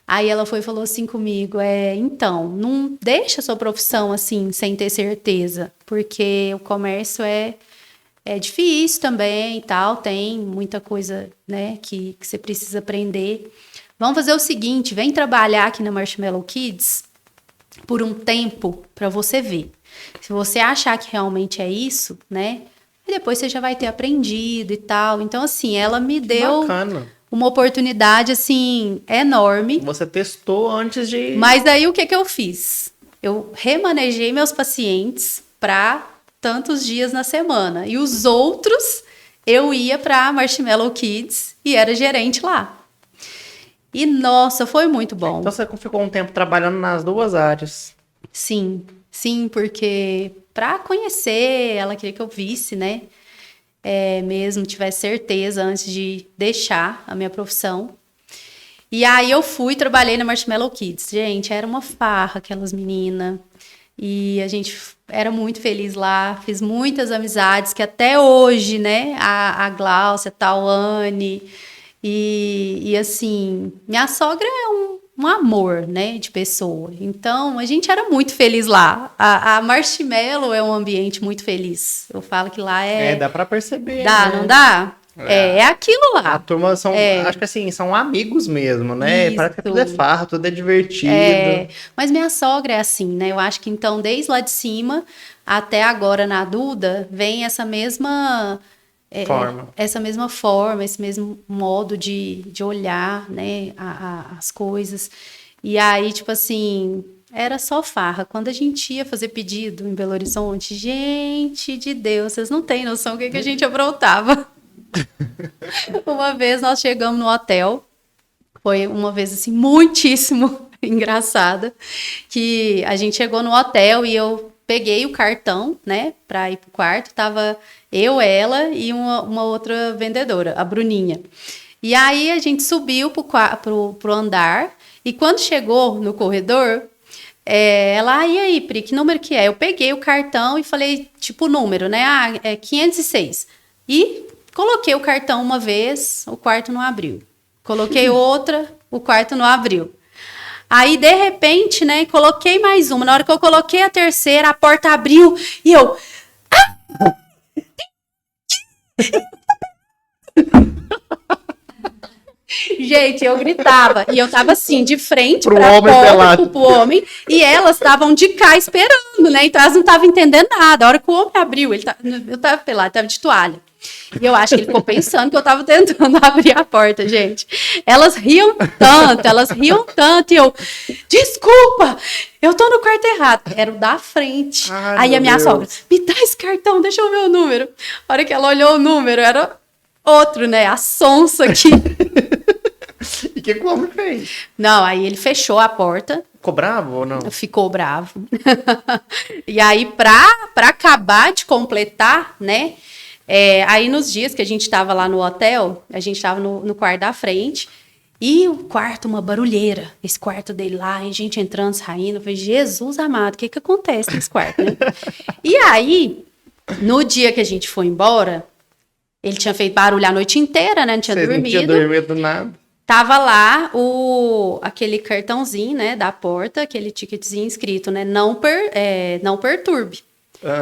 Aí ela foi e falou assim comigo: então, não deixa a sua profissão assim, sem ter certeza, porque o comércio é difícil também e tal, tem muita coisa, né, que você precisa aprender. Vamos fazer o seguinte: vem trabalhar aqui na Marshmallow Kids por um tempo para você ver. Se você achar que realmente é isso, né? E depois você já vai ter aprendido e tal. Então, assim, ela me deu uma oportunidade, assim, enorme. Você testou antes de... Mas aí, o que eu fiz? Eu remanejei meus pacientes para tantos dias na semana. E os outros, eu ia pra Marshmallow Kids e era gerente lá. E, nossa, foi muito bom. Então você ficou um tempo trabalhando nas duas áreas. Sim, porque pra conhecer, ela queria que eu visse, né? Mesmo tivesse certeza antes de deixar a minha profissão. E aí eu fui, trabalhei na Marshmallow Kids. Gente, era uma farra aquelas meninas. E a gente era muito feliz lá, fiz muitas amizades que até hoje, né? A Glaucia, a Tawane. E assim, minha sogra é um amor, né, de pessoa. Então, a gente era muito feliz lá. A Marshmallow é um ambiente muito feliz. Eu falo que lá Dá pra perceber, Dá, né? não dá? É aquilo A lá. turma são, acho que assim, são amigos mesmo, né? Isso. Parece que tudo é farra, tudo é divertido. Mas minha sogra é assim, né? Eu acho que então, desde lá de cima até agora na Duda, vem essa mesma forma, esse mesmo modo de olhar, né, as coisas. E aí, tipo assim, era só farra. Quando a gente ia fazer pedido em Belo Horizonte, gente de Deus, vocês não têm noção do que a gente aprontava. Uma vez nós chegamos no hotel, foi uma vez assim, muitíssimo engraçada, que a gente chegou no hotel e eu peguei o cartão, né, pra ir pro quarto, tava eu, ela e uma outra vendedora, a Bruninha. E aí a gente subiu pro andar, e quando chegou no corredor, ela, e aí, Pri, que número que é? Eu peguei o cartão e falei, tipo, o número, né, é 506. E coloquei o cartão uma vez, o quarto não abriu. Coloquei outra, o quarto não abriu. Aí, de repente, né, coloquei mais uma. Na hora que eu coloquei a terceira, a porta abriu e eu... Gente, eu gritava. E eu tava assim, de frente pra porta, pro homem. E elas estavam de cá esperando, né? Então, elas não estavam entendendo nada. A hora que o homem abriu, eu tava pelado, tava de toalha. E eu acho que ele ficou pensando que eu tava tentando abrir a porta, gente. Elas riam tanto. E eu, desculpa, eu tô no quarto errado. Era o da frente. Aí a minha sogra, me dá esse cartão, deixa eu ver o número. A hora que ela olhou o número, era outro, né? A sonsa aqui. E o que o homem fez? Não, aí ele fechou a porta. Ficou bravo ou não? Ficou bravo. E aí, pra acabar de completar, né? Aí nos dias que a gente estava lá no hotel, a gente estava no quarto da frente, e o quarto, uma barulheira. Esse quarto dele lá, e gente entrando, saindo. Eu falei, Jesus amado, o que acontece nesse quarto, né? E aí, no dia que a gente foi embora, ele tinha feito barulho a noite inteira, né? Não tinha dormido. Não tinha dormido nada. Tava lá aquele cartãozinho, né, da porta, aquele ticketzinho escrito, né, não perturbe.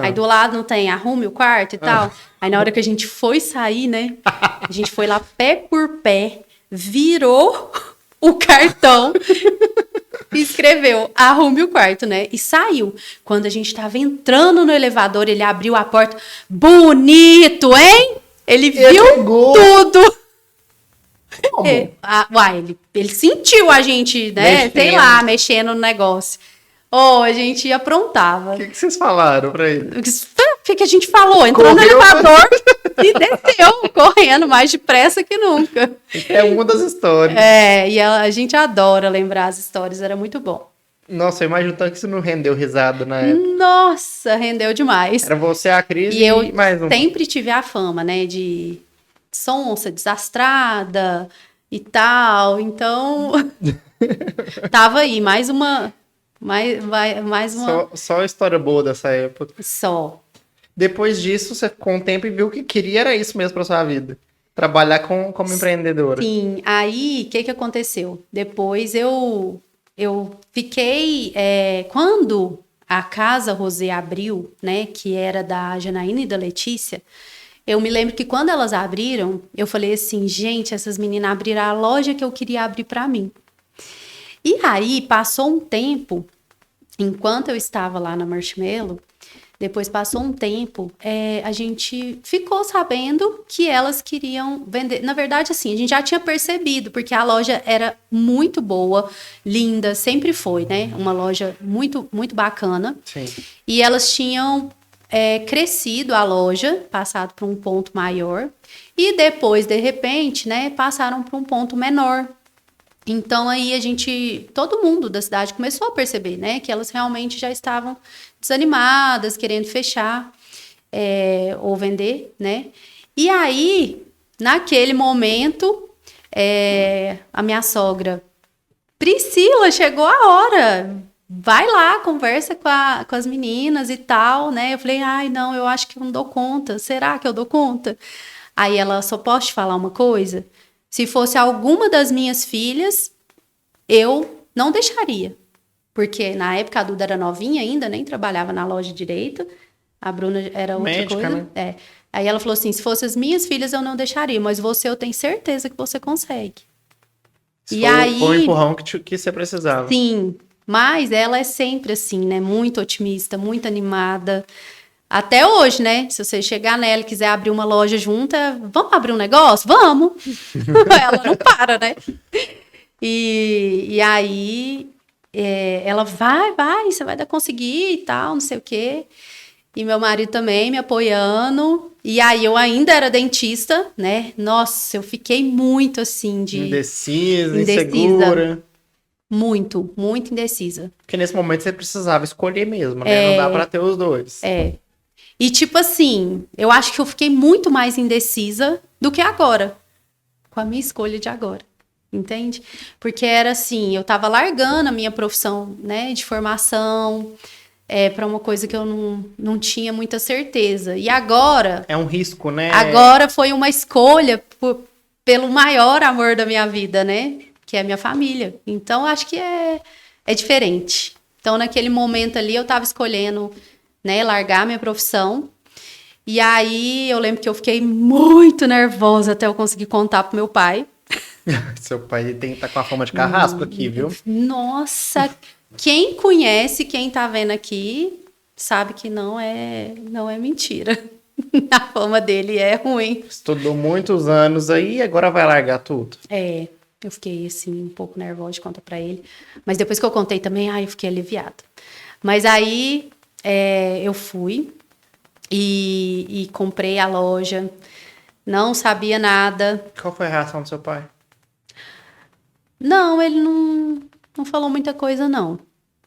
Aí do lado não tem arrume o quarto e tal. Aí na hora que a gente foi sair, né, a gente foi lá pé por pé, virou o cartão e escreveu arrume o quarto, né, e saiu. Quando a gente tava entrando no elevador, ele abriu a porta, bonito, hein? Ele viu tudo. Ele sentiu a gente, né? Sei lá, mexendo no negócio. A gente aprontava. O que vocês falaram pra ele? O que a gente falou? Entrou no elevador e desceu, correndo mais depressa que nunca. É uma das histórias. E a gente adora lembrar as histórias, era muito bom. Nossa, eu imagino tanto que isso não rendeu risada na época. Nossa, rendeu demais. Era você, a Cris e eu mais um. Sempre tive a fama, né, de sonsa, desastrada e tal, então tava aí, mais uma. Só história boa dessa época. Só. Depois disso, você com o tempo viu que queria era isso mesmo pra sua vida. Trabalhar como empreendedora. Sim, aí o que aconteceu? Depois eu fiquei. Quando a Casa Rosé abriu, né? Que era da Janaína e da Letícia. Eu me lembro que quando elas abriram, eu falei assim, gente, essas meninas abriram a loja que eu queria abrir para mim. E aí, passou um tempo, enquanto eu estava lá na Marshmallow, depois passou um tempo, a gente ficou sabendo que elas queriam vender. Na verdade, assim, a gente já tinha percebido, porque a loja era muito boa, linda, sempre foi, né? Uma loja muito, muito bacana. Sim. E elas tinham crescido a loja, passado para um ponto maior, e depois, de repente, né, passaram para um ponto menor. Então, aí todo mundo da cidade começou a perceber, né, que elas realmente já estavam desanimadas, querendo fechar ou vender, né. E aí, naquele momento, a minha sogra, Priscila, chegou a hora, vai lá, conversa com as meninas e tal, né. Eu falei, ai, não, eu acho que eu não dou conta, será que eu dou conta? Aí ela, só posso te falar uma coisa? Se fosse alguma das minhas filhas, eu não deixaria. Porque na época a Duda era novinha ainda, nem trabalhava na loja direito. A Bruna era outra Médica, coisa. né? Aí ela falou assim, se fossem as minhas filhas, eu não deixaria. Mas você, eu tenho certeza que você consegue. E aí... Foi o empurrão que você precisava. Sim, mas ela é sempre assim, né? Muito otimista, muito animada. Até hoje, né? Se você chegar nela e quiser abrir uma loja junta, vamos abrir um negócio? Vamos! Ela não para, né? E aí, ela vai, você vai conseguir e tal, não sei o quê. E meu marido também me apoiando. E aí, eu ainda era dentista, né? Nossa, eu fiquei muito, assim, indecisa, insegura. Muito, muito indecisa. Porque nesse momento você precisava escolher mesmo, né? Não dá pra ter os dois. E tipo assim, eu acho que eu fiquei muito mais indecisa do que agora. Com a minha escolha de agora. Entende? Porque era assim, eu tava largando a minha profissão, né, de formação, para uma coisa que eu não tinha muita certeza. E agora... É um risco, né? Agora foi uma escolha pelo maior amor da minha vida, né? Que é a minha família. Então, acho que é diferente. Então, naquele momento ali, eu tava escolhendo, né, largar a minha profissão. E aí, eu lembro que eu fiquei muito nervosa até eu conseguir contar pro meu pai. Seu pai tem que estar com a fama de carrasco aqui, viu? Nossa, quem conhece, quem tá vendo aqui, sabe que não é mentira. A fama dele é ruim. Estudou muitos anos aí e agora vai largar tudo. Eu fiquei assim, um pouco nervosa de contar pra ele. Mas depois que eu contei também, eu fiquei aliviada. Mas aí, eu fui e comprei a loja. Não sabia nada. Qual foi a reação do seu pai? Não, ele não falou muita coisa, não.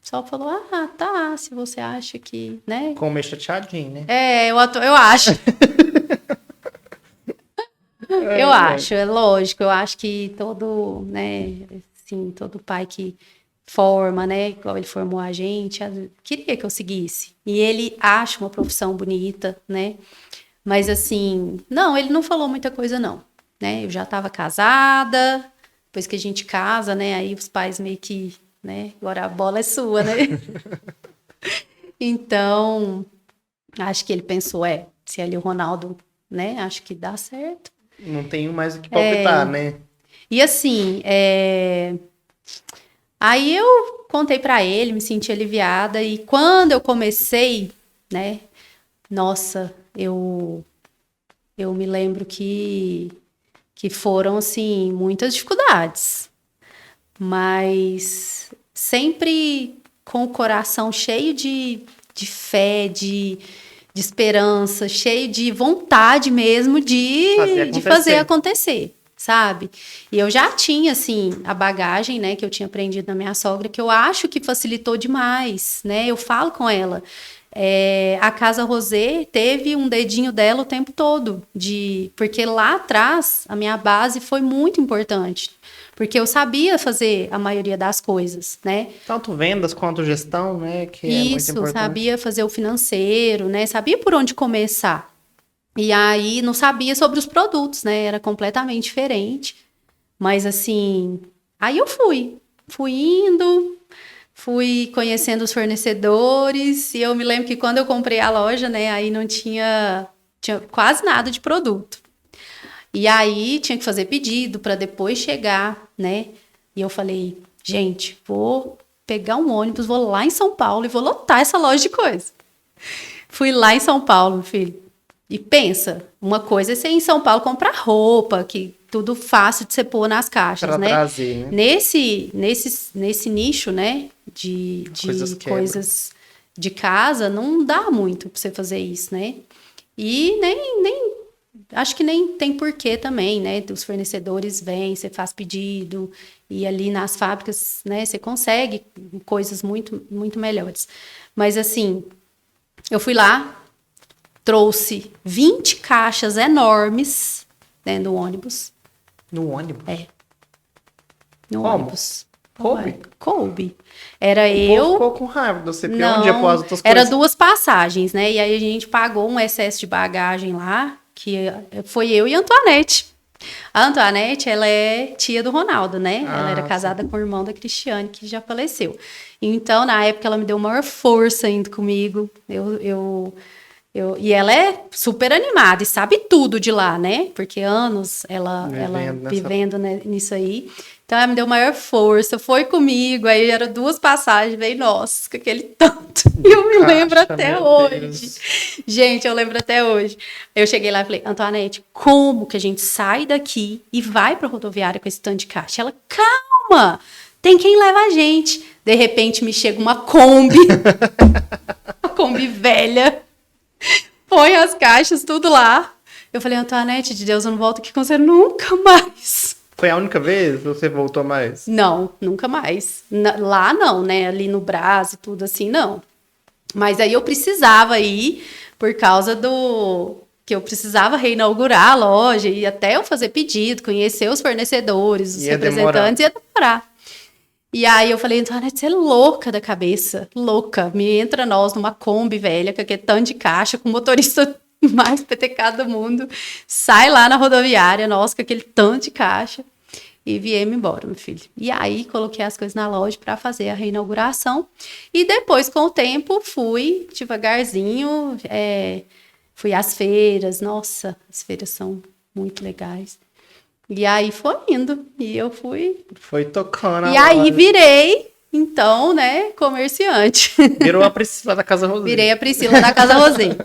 Só falou, tá, se você acha que, né? Ficou meio chateadinho, né? Eu acho. Eu acho, é lógico. Eu acho que todo, né, assim, todo pai que forma, né, igual ele formou a gente, queria que eu seguisse. E ele acha uma profissão bonita, né? Mas assim, não, ele não falou muita coisa, não. Né? Eu já estava casada, depois que a gente casa, né? Aí os pais meio que, né? Agora a bola é sua, né? Então, acho que ele pensou, se ali o Ronaldo, né? Acho que dá certo. Não tenho mais o que palpitar, né? E assim, aí eu contei pra ele, me senti aliviada. E quando eu comecei, né? Nossa, eu me lembro que foram, assim, muitas dificuldades. Mas sempre com o coração cheio de fé, de esperança, cheio de vontade mesmo de fazer acontecer, sabe? E eu já tinha, assim, a bagagem, né, que eu tinha aprendido na minha sogra, que eu acho que facilitou demais, né? Eu falo com ela. A Casa Rosé teve um dedinho dela o tempo todo, porque lá atrás a minha base foi muito importante, porque eu sabia fazer a maioria das coisas, né? Tanto vendas quanto gestão, né? Que é muito importante. Sabia fazer o financeiro, né? Sabia por onde começar. E aí não sabia sobre os produtos, né? Era completamente diferente. Mas assim, aí eu fui indo. Fui conhecendo os fornecedores e eu me lembro que quando eu comprei a loja, né, aí não tinha quase nada de produto. E aí tinha que fazer pedido para depois chegar, né? E eu falei, gente, vou pegar um ônibus, vou lá em São Paulo e vou lotar essa loja de coisa. Fui lá em São Paulo, meu filho. E pensa, uma coisa é você ir em São Paulo comprar roupa, que tudo fácil de você pôr nas caixas, pra né? Trazer, né? Nesse nicho, né? De coisas de casa, não dá muito pra você fazer isso, né? E nem acho que nem tem porquê também, né? Os fornecedores vêm, você faz pedido, e ali nas fábricas, né, você consegue coisas muito, muito melhores. Mas assim, eu fui lá, trouxe 20 caixas enormes dentro do ônibus. No ônibus? No Como? ônibus. Coube? Coube. Era O povo eu. ficou com raiva de você, porque Não, onde após outras era coisas. 2 passagens, né? E aí a gente pagou um excesso de bagagem lá, que foi eu e a Antoinette. A Antoinette, ela é tia do Ronaldo, né? Ela era casada com o irmão da Cristiane, que já faleceu. Então, na época, ela me deu maior força indo comigo. E ela é super animada e sabe tudo de lá, né? Porque anos ela vivendo nisso aí. Então, ela me deu maior força, foi comigo, aí eram 2 passagens, veio, nossa, com aquele tanto. E eu me lembro até hoje. Deus. Gente, eu lembro até hoje. Eu cheguei lá e falei, Antoinette, como que a gente sai daqui e vai pra rodoviária com esse tanto de caixa? Ela, calma, tem quem leva a gente. De repente, me chega uma Kombi, uma Kombi velha, põe as caixas, tudo lá. Eu falei, Antoinette, de Deus, eu não volto aqui com você nunca mais. Foi a única vez ou você voltou mais? Não, nunca mais. Lá não, né? Ali no Brás e tudo assim, não. Mas aí eu precisava ir por causa que eu precisava reinaugurar a loja e até eu fazer pedido, conhecer os fornecedores, os representantes, ia demorar. E aí eu falei, Antoinette, você é louca da cabeça, louca. Me entra nós numa Kombi velha, com aquele tanto de caixa, com o motorista mais petecado do mundo. Sai lá na rodoviária, nós com aquele tanto de caixa. E viemos embora, meu filho. E aí, coloquei as coisas na loja para fazer a reinauguração. E depois, com o tempo, fui devagarzinho. Fui às feiras. Nossa, as feiras são muito legais. E aí, foi indo. E eu fui... Foi tocando. E aí, virei, então, né, comerciante. Virou a Priscila da Casa Rosé. Virei a Priscila da Casa Rosé.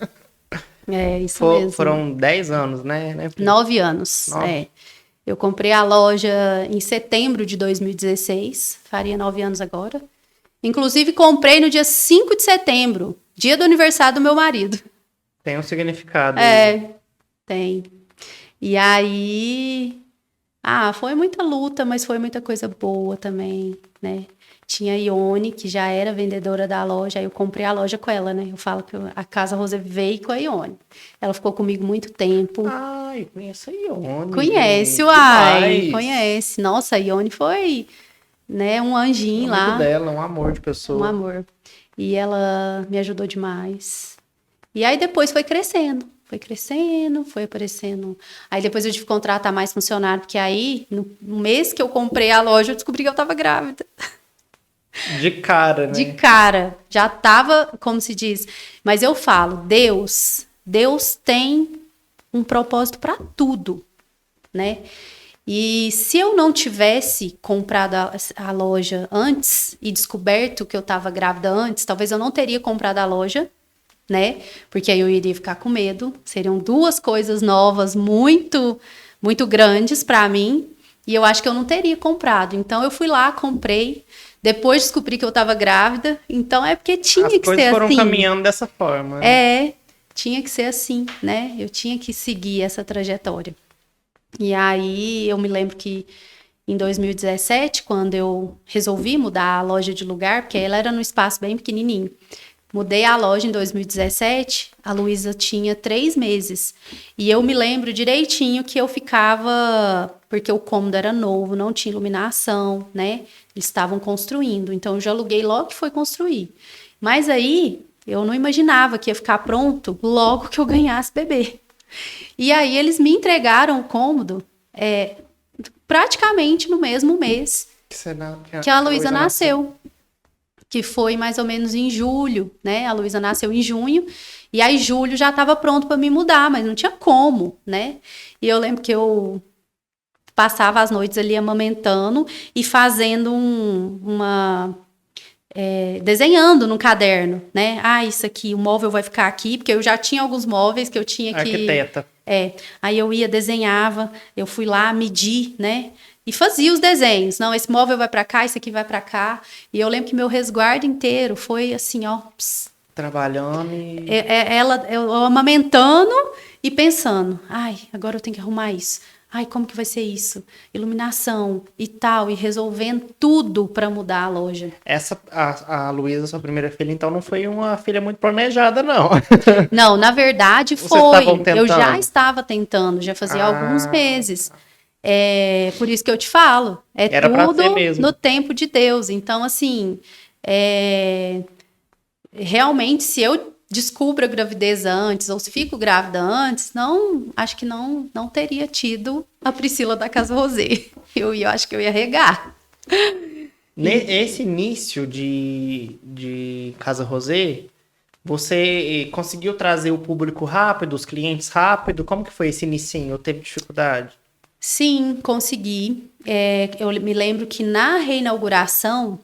É, isso mesmo. Foram 10 anos, né? 9 anos, 9. Eu comprei a loja em setembro de 2016, faria 9 anos agora. Inclusive, comprei no dia 5 de setembro, dia do aniversário do meu marido. Tem um significado. Tem. E aí... foi muita luta, mas foi muita coisa boa também, né? Tinha a Ione, que já era vendedora da loja, aí eu comprei a loja com ela, né? Eu falo que a Casa Rosé veio com a Ione. Ela ficou comigo muito tempo. Ai, conheço a Ione. Conhece, uai. Conhece. Nossa, a Ione foi, né, um anjinho lá. Dela, um amor de pessoa. Um amor. E ela me ajudou demais. E aí depois foi crescendo, foi aparecendo. Aí depois eu tive que contratar mais funcionário, porque aí, no mês que eu comprei a loja, eu descobri que eu tava grávida. De cara, né? De cara. Já tava, como se diz. Mas eu falo, Deus tem um propósito para tudo, né? E se eu não tivesse comprado a loja antes e descoberto que eu tava grávida antes, talvez eu não teria comprado a loja, né? Porque aí eu iria ficar com medo. Seriam 2 coisas novas muito, muito grandes para mim. E eu acho que eu não teria comprado. Então eu fui lá, comprei. Depois descobri que eu estava grávida. Então é porque tinha que ser assim. As coisas foram caminhando dessa forma. Né? Tinha que ser assim, né? Eu tinha que seguir essa trajetória. E aí eu me lembro que em 2017, quando eu resolvi mudar a loja de lugar, porque ela era num espaço bem pequenininho. Mudei a loja em 2017, a Luísa tinha 3 meses. E eu me lembro direitinho que eu ficava... Porque o cômodo era novo, não tinha iluminação, né? Eles estavam construindo. Então, eu já aluguei logo que foi construir. Mas aí, eu não imaginava que ia ficar pronto logo que eu ganhasse bebê. E aí, eles me entregaram o cômodo praticamente no mesmo mês que a Luísa nasceu. Que foi mais ou menos em julho, né? A Luísa nasceu em junho, e aí julho já estava pronto para me mudar, mas não tinha como, né? E eu lembro que eu passava as noites ali amamentando e fazendo desenhando no caderno, né? Isso aqui, o móvel vai ficar aqui, porque eu já tinha alguns móveis que eu tinha que... Arquiteta. Aí eu ia, desenhava, eu fui lá medir, né? E fazia os desenhos. Não, esse móvel vai para cá, esse aqui vai para cá. E eu lembro que meu resguardo inteiro foi assim, ó, Trabalhando e... Eu amamentando e pensando, ai, agora eu tenho que arrumar isso. Ai, como que vai ser isso? Iluminação e tal, e resolvendo tudo para mudar a loja. A Luísa, sua primeira filha, então não foi uma filha muito planejada, não. Não, na verdade Vocês foi. estavam Eu já tentando? estava tentando, já fazia alguns Ah, meses. É, por isso que eu te falo, é era pra ser tudo mesmo. no tempo de Deus. Então, assim, realmente, se eu descubro a gravidez antes ou se fico grávida antes, acho que não teria tido a Priscila da Casa Rosé. Eu acho que eu ia regar. Esse início de Casa Rosé, você conseguiu trazer o público rápido, os clientes rápido? Como que foi esse inicinho? Teve dificuldade? Sim, consegui. Eu me lembro que na reinauguração,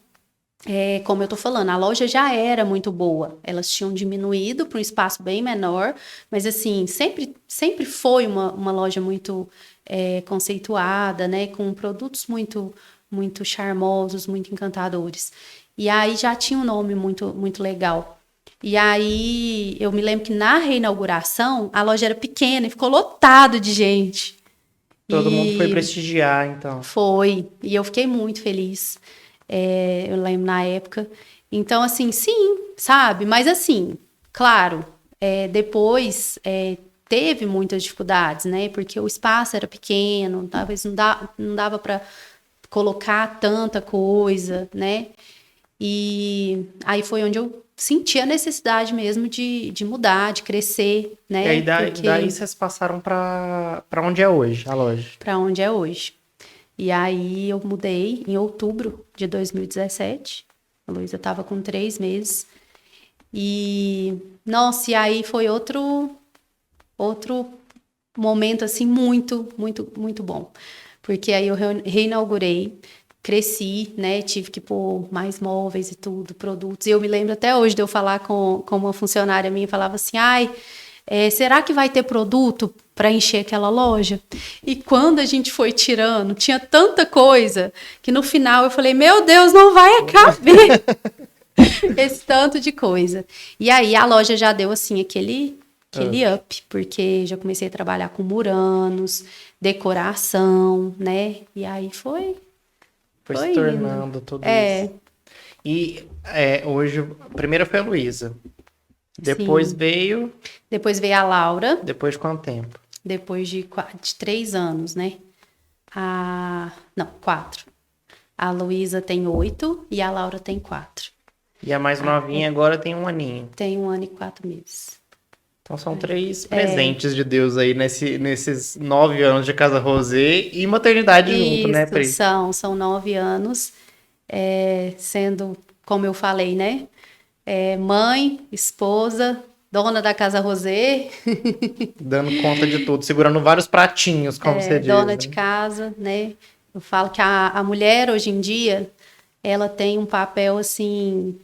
como eu tô falando, a loja já era muito boa. Elas tinham diminuído para um espaço bem menor, mas assim, sempre foi uma loja muito conceituada, né? Com produtos muito charmosos, muito encantadores. E aí já tinha um nome muito legal. E aí eu me lembro que na reinauguração a loja era pequena e ficou lotado de gente. Todo mundo foi E prestigiar, então. foi, e eu fiquei muito feliz. Eu lembro na época. Então, assim, sim, sabe? Mas assim, claro, depois teve muitas dificuldades, né? Porque o espaço era pequeno, talvez não dava para colocar tanta coisa, né? E aí foi onde eu senti a necessidade mesmo de mudar, de crescer, E né? aí daí Porque vocês passaram pra onde é hoje, a loja. para onde é hoje. E aí eu mudei em outubro de 2017. A Luísa estava com 3 meses. E, nossa, e aí foi outro momento, assim, muito bom. Porque aí eu reinaugurei, cresci, né? Tive que pôr mais móveis e tudo, produtos. E eu me lembro até hoje de eu falar com uma funcionária minha, falava assim, ai, será que vai ter produto para encher aquela loja? E quando a gente foi tirando, tinha tanta coisa que no final eu falei, meu Deus, não vai caber esse tanto de coisa. E aí a loja já deu assim aquele up, porque já comecei a trabalhar com muranos, decoração, né? E aí foi Se indo. tornando tudo isso. E hoje, primeiro foi a Luísa. Depois Sim. veio. Depois veio a Laura, Depois de quanto tempo? depois de 3 anos, né? Não, 4. A Luísa tem 8 e a Laura tem 4. E a mais novinha agora tem 1 aninho. Tem 1 ano e 4 meses. Então são 3 presentes de Deus aí nesses 9 anos de Casa Rosé e maternidade junto, né, Pri? São 9 anos, sendo, como eu falei, né? Mãe, esposa, dona da Casa Rosé, Dando conta de tudo, segurando vários pratinhos, como você diz. dona Né? de casa, né? Eu falo que a mulher, hoje em dia, ela tem um papel, assim,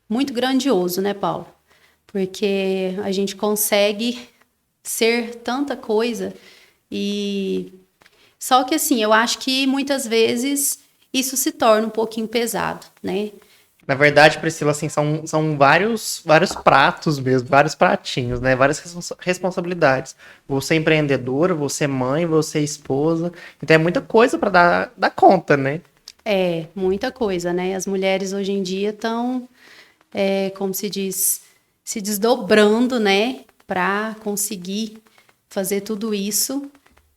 muito grandioso, né, Paulo? Porque a gente consegue ser tanta coisa e... Só que, assim, eu acho que muitas vezes isso se torna um pouquinho pesado, né? Na verdade, Priscila, assim, são vários pratos mesmo, vários pratinhos, né? Várias responsabilidades. Você é empreendedora, você é mãe, você é esposa. Então é muita coisa para dar conta, né? Muita coisa, né? As mulheres hoje em dia estão, como se diz, se desdobrando, né? Para conseguir fazer tudo isso.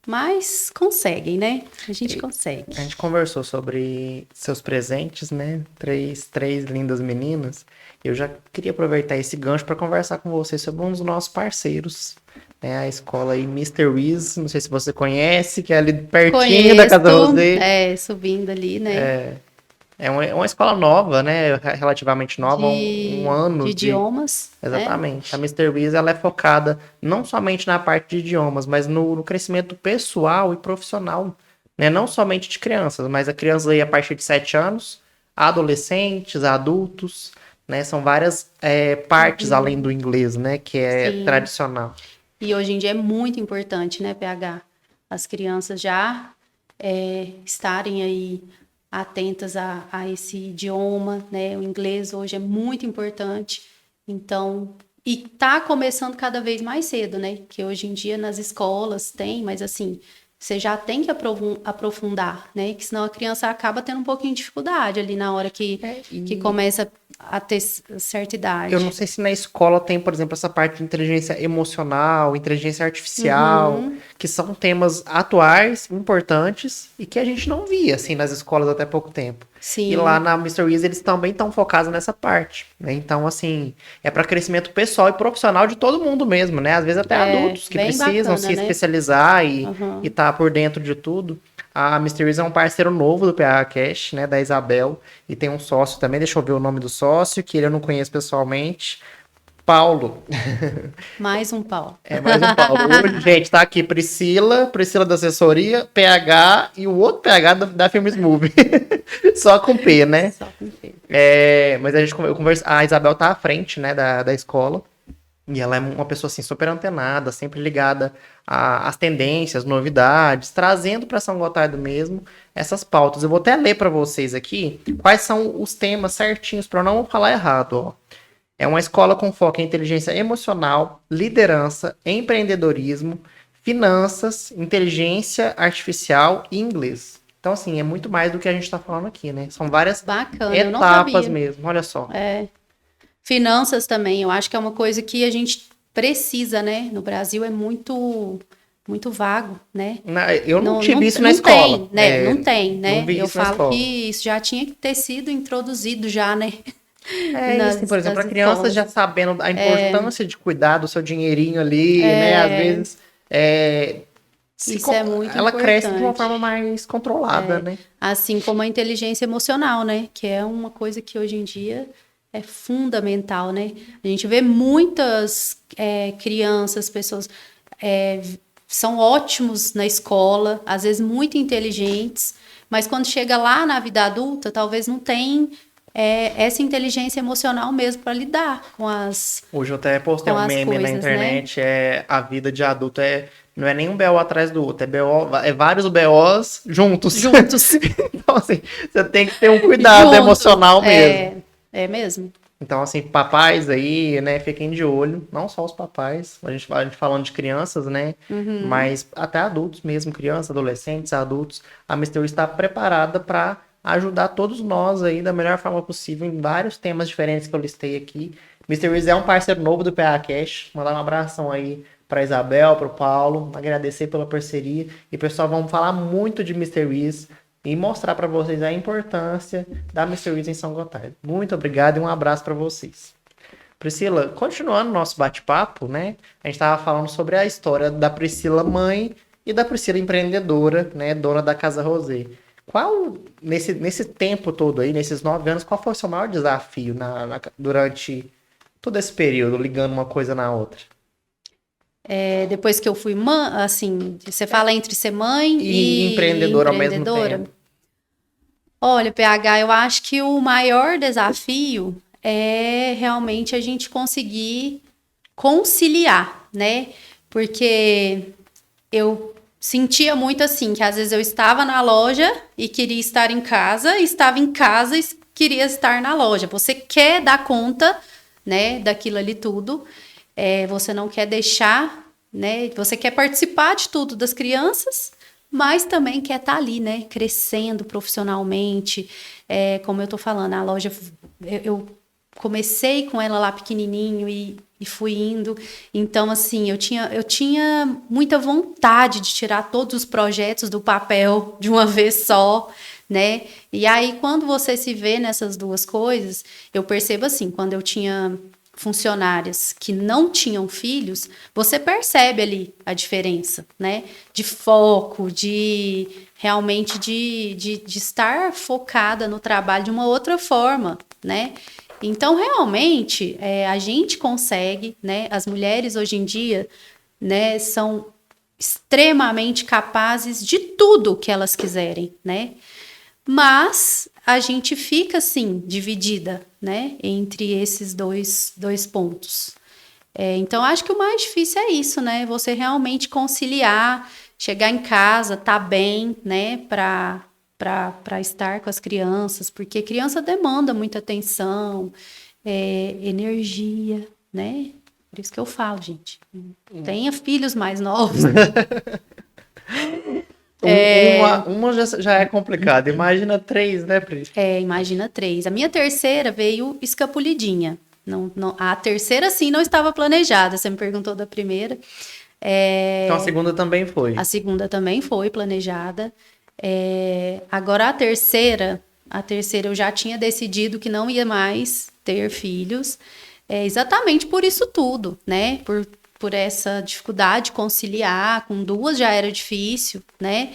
Mas conseguem, né? A gente consegue. A gente conversou sobre seus presentes, né? Três lindas meninas. Eu já queria aproveitar esse gancho para conversar com você sobre um dos nossos parceiros, né? A escola aí, Mr. Wiz, não sei se você conhece, que é ali pertinho da Casa Rosé. Subindo ali, né? É uma escola nova, né? Relativamente nova, um ano de idiomas. Exatamente. A Mr. Wiz, ela é focada não somente na parte de idiomas, mas no crescimento pessoal e profissional, né? Não somente de crianças, mas a criança aí a partir de 7 anos, adolescentes, adultos, né? São várias partes além do inglês, né? Que é Sim. tradicional. E hoje em dia é muito importante, né, PH? As crianças já estarem aí atentas a esse idioma, né? O inglês hoje é muito importante. Então, e tá começando cada vez mais cedo, né? Que hoje em dia nas escolas tem, mas assim, você já tem que aprofundar, né? Que senão a criança acaba tendo um pouquinho de dificuldade ali na hora que começa a ter certa idade. Eu não sei se na escola tem, por exemplo, essa parte de inteligência emocional, inteligência artificial, que são temas atuais, importantes, e que a gente não via, assim, nas escolas até pouco tempo. Sim. E lá na Mr. Wiz eles também estão focados nessa parte, né? Então, assim, é para crescimento pessoal e profissional de todo mundo mesmo, né? Às vezes até adultos que precisam bacana, se né? especializar e tá por dentro de tudo. A Mr. Wiz é um parceiro novo do PH Cash, né? Da Isabel. E tem um sócio também, deixa eu ver o nome do sócio, que ele eu não conheço pessoalmente. Paulo. Mais um Paulo. É, mais um Paulo. Hoje, gente, tá aqui Priscila da assessoria, PH e o outro PH da Filmes Movie. Só com P, né? Só com P. Mas eu converso, a Isabel tá à frente, né, da escola. E ela é uma pessoa, assim, super antenada, sempre ligada às tendências, novidades, trazendo para São Gotardo mesmo essas pautas. Eu vou até ler para vocês aqui quais são os temas certinhos, para eu não falar errado, ó. É uma escola com foco em inteligência emocional, liderança, empreendedorismo, finanças, inteligência artificial e inglês. Então, assim, é muito mais do que a gente está falando aqui, né? São várias Bacana, eu não etapas sabia. mesmo, olha só. Finanças também, eu acho que é uma coisa que a gente precisa, né? No Brasil é muito vago, né? Eu não tive isso na escola. Tem, né? Não tem, né? Não vi Eu isso na falo escola. que isso já tinha que ter sido introduzido já, né? Isso, por exemplo, a criança já sabendo a importância de cuidar do seu dinheirinho ali, né? Às vezes, isso é muito ela importante. cresce de uma forma mais controlada, né? Assim como a inteligência emocional, né? Que é uma coisa que hoje em dia é fundamental, né? A gente vê muitas crianças, pessoas são ótimos na escola, às vezes muito inteligentes, mas quando chega lá na vida adulta, talvez não tem essa inteligência emocional mesmo para lidar com as Hoje eu até postei um meme coisas, na internet, a vida de adulto não é nem um BO atrás do outro, é vários BOs juntos. Então, assim, você tem que ter um cuidado emocional mesmo. É mesmo. Então, assim, papais aí, né, fiquem de olho, não só os papais, a gente falando de crianças, né, mas até adultos mesmo, crianças, adolescentes, adultos, a Mister está preparada para ajudar todos nós aí da melhor forma possível em vários temas diferentes que eu listei aqui. Mr. Wiz é um parceiro novo do PA Cash, mandar um abração aí para Isabel, para o Paulo, agradecer pela parceria, e pessoal, vamos falar muito de Mr. Wiz, e mostrar para vocês a importância da Mr. Wiz em São Gotardo. Muito obrigado e um abraço para vocês. Priscila, continuando o nosso bate-papo, né? A gente estava falando sobre a história da Priscila mãe e da Priscila empreendedora, né? Dona da Casa Rosé. Nesse tempo todo aí, nesses 9 anos, qual foi o seu maior desafio durante todo esse período, ligando uma coisa na outra? Depois que eu fui mãe, assim, você fala entre ser mãe e empreendedora ao mesmo tempo. Olha, PH, eu acho que o maior desafio é realmente a gente conseguir conciliar, né? Porque eu sentia muito assim, que às vezes eu estava na loja e queria estar em casa, estava em casa e queria estar na loja. Você quer dar conta, né, daquilo ali tudo, você não quer deixar, né? Você quer participar de tudo das crianças, mas também quer estar ali, né? Crescendo profissionalmente. Como eu tô falando, a loja, eu comecei com ela lá pequenininho e fui indo. Então, assim, eu tinha muita vontade de tirar todos os projetos do papel de uma vez só, né? E aí, quando você se vê nessas duas coisas, eu percebo assim, quando eu tinha funcionárias que não tinham filhos, você percebe ali a diferença, né? De foco, de realmente de estar focada no trabalho de uma outra forma, né? Então, realmente, a gente consegue, né? As mulheres hoje em dia, né, são extremamente capazes de tudo que elas quiserem, né? Mas a gente fica, assim, dividida, né? Entre esses dois pontos. Então, acho que o mais difícil é isso, né? Você realmente conciliar, chegar em casa, tá bem, né? Para para estar com as crianças, porque criança demanda muita atenção, energia, né? Por isso que eu falo, gente, tenha filhos mais novos. Uma já é complicada, imagina 3, né, Pri? Imagina 3. A minha terceira veio escapulidinha. A terceira, sim, não estava planejada. Você me perguntou da primeira. Então a segunda também foi. A segunda também foi planejada. Agora a terceira eu já tinha decidido que não ia mais ter filhos. Exatamente por isso tudo, né? Por essa dificuldade de conciliar, com 2 já era difícil, né?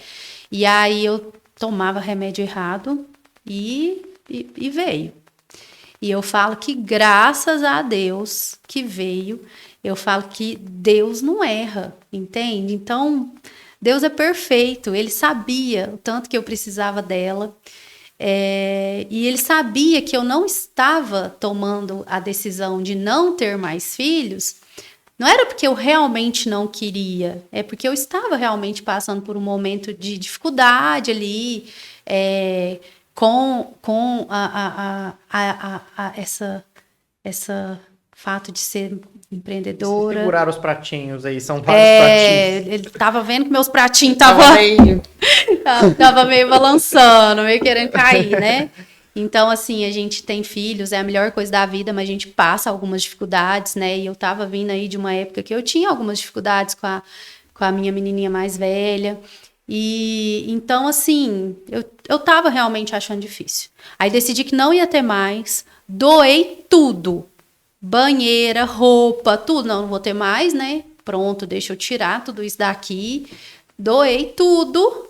E aí eu tomava remédio errado e veio. E eu falo que graças a Deus que veio, eu falo que Deus não erra, entende? Então, Deus é perfeito, Ele sabia o tanto que eu precisava dela, e Ele sabia que eu não estava tomando a decisão de não ter mais filhos. Não era porque eu realmente não queria, é porque eu estava realmente passando por um momento de dificuldade ali, com essa fato de ser empreendedora. Segurar os pratinhos aí, são vários pratinhos. Ele estava vendo que meus pratinhos tava meio balançando, meio querendo cair, né? Então, assim, a gente tem filhos, é a melhor coisa da vida, mas a gente passa algumas dificuldades, né? E eu tava vindo aí de uma época que eu tinha algumas dificuldades com a minha menininha mais velha. E então, assim, eu tava realmente achando difícil. Aí decidi que não ia ter mais, doei tudo. Banheira, roupa, tudo. Não vou ter mais, né? Pronto, deixa eu tirar tudo isso daqui. Doei tudo.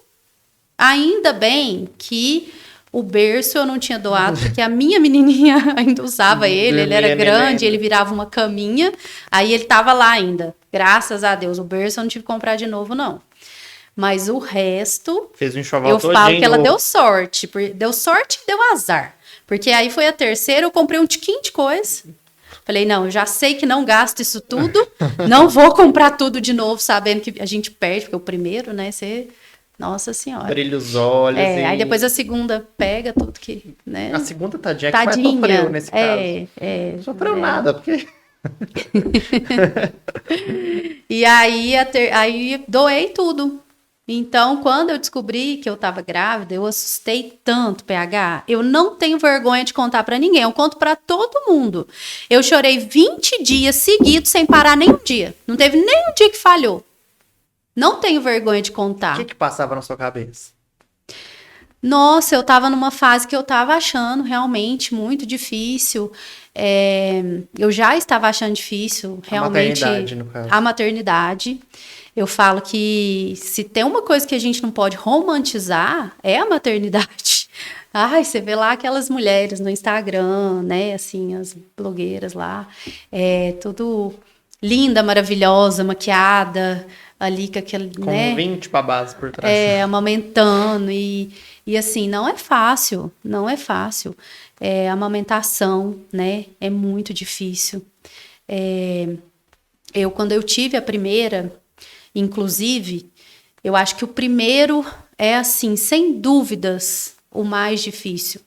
Ainda bem que o berço eu não tinha doado, porque a minha menininha ainda usava ele era grande, ele virava uma caminha, aí ele tava lá ainda. Graças a Deus, o berço eu não tive que comprar de novo, não. Mas o resto, fez um enxoval eu falo que ela deu sorte e deu azar. Porque aí foi a terceira, eu comprei um tiquinho de coisa. Falei, não, eu já sei que não gasto isso tudo, não vou comprar tudo de novo, sabendo que a gente perde, porque o primeiro, né, Nossa Senhora. Brilha os olhos. Aí depois a segunda pega tudo que, né? A segunda tadinha que mais sofreu nesse caso. Não sofreu nada, porque... E aí doei tudo. Então, quando eu descobri que eu tava grávida, eu assustei tanto, PH. Eu não tenho vergonha de contar pra ninguém. Eu conto pra todo mundo. Eu chorei 20 dias seguidos sem parar nenhum dia. Não teve nenhum dia que falhou. Não tenho vergonha de contar. O que passava na sua cabeça? Nossa, eu tava numa fase que eu tava achando realmente muito difícil. Eu já estava achando difícil, realmente. A maternidade, no caso. A maternidade. Eu falo que se tem uma coisa que a gente não pode romantizar, é a maternidade. Ai, você vê lá aquelas mulheres no Instagram, né? Assim, as blogueiras lá. Tudo linda, maravilhosa, maquiada. Ali com aquele, com né? 20 babás por trás. Amamentando e assim, não é fácil, não é fácil. A amamentação, né, é muito difícil. Quando eu tive a primeira, inclusive, eu acho que o primeiro é, assim, sem dúvidas, o mais difícil.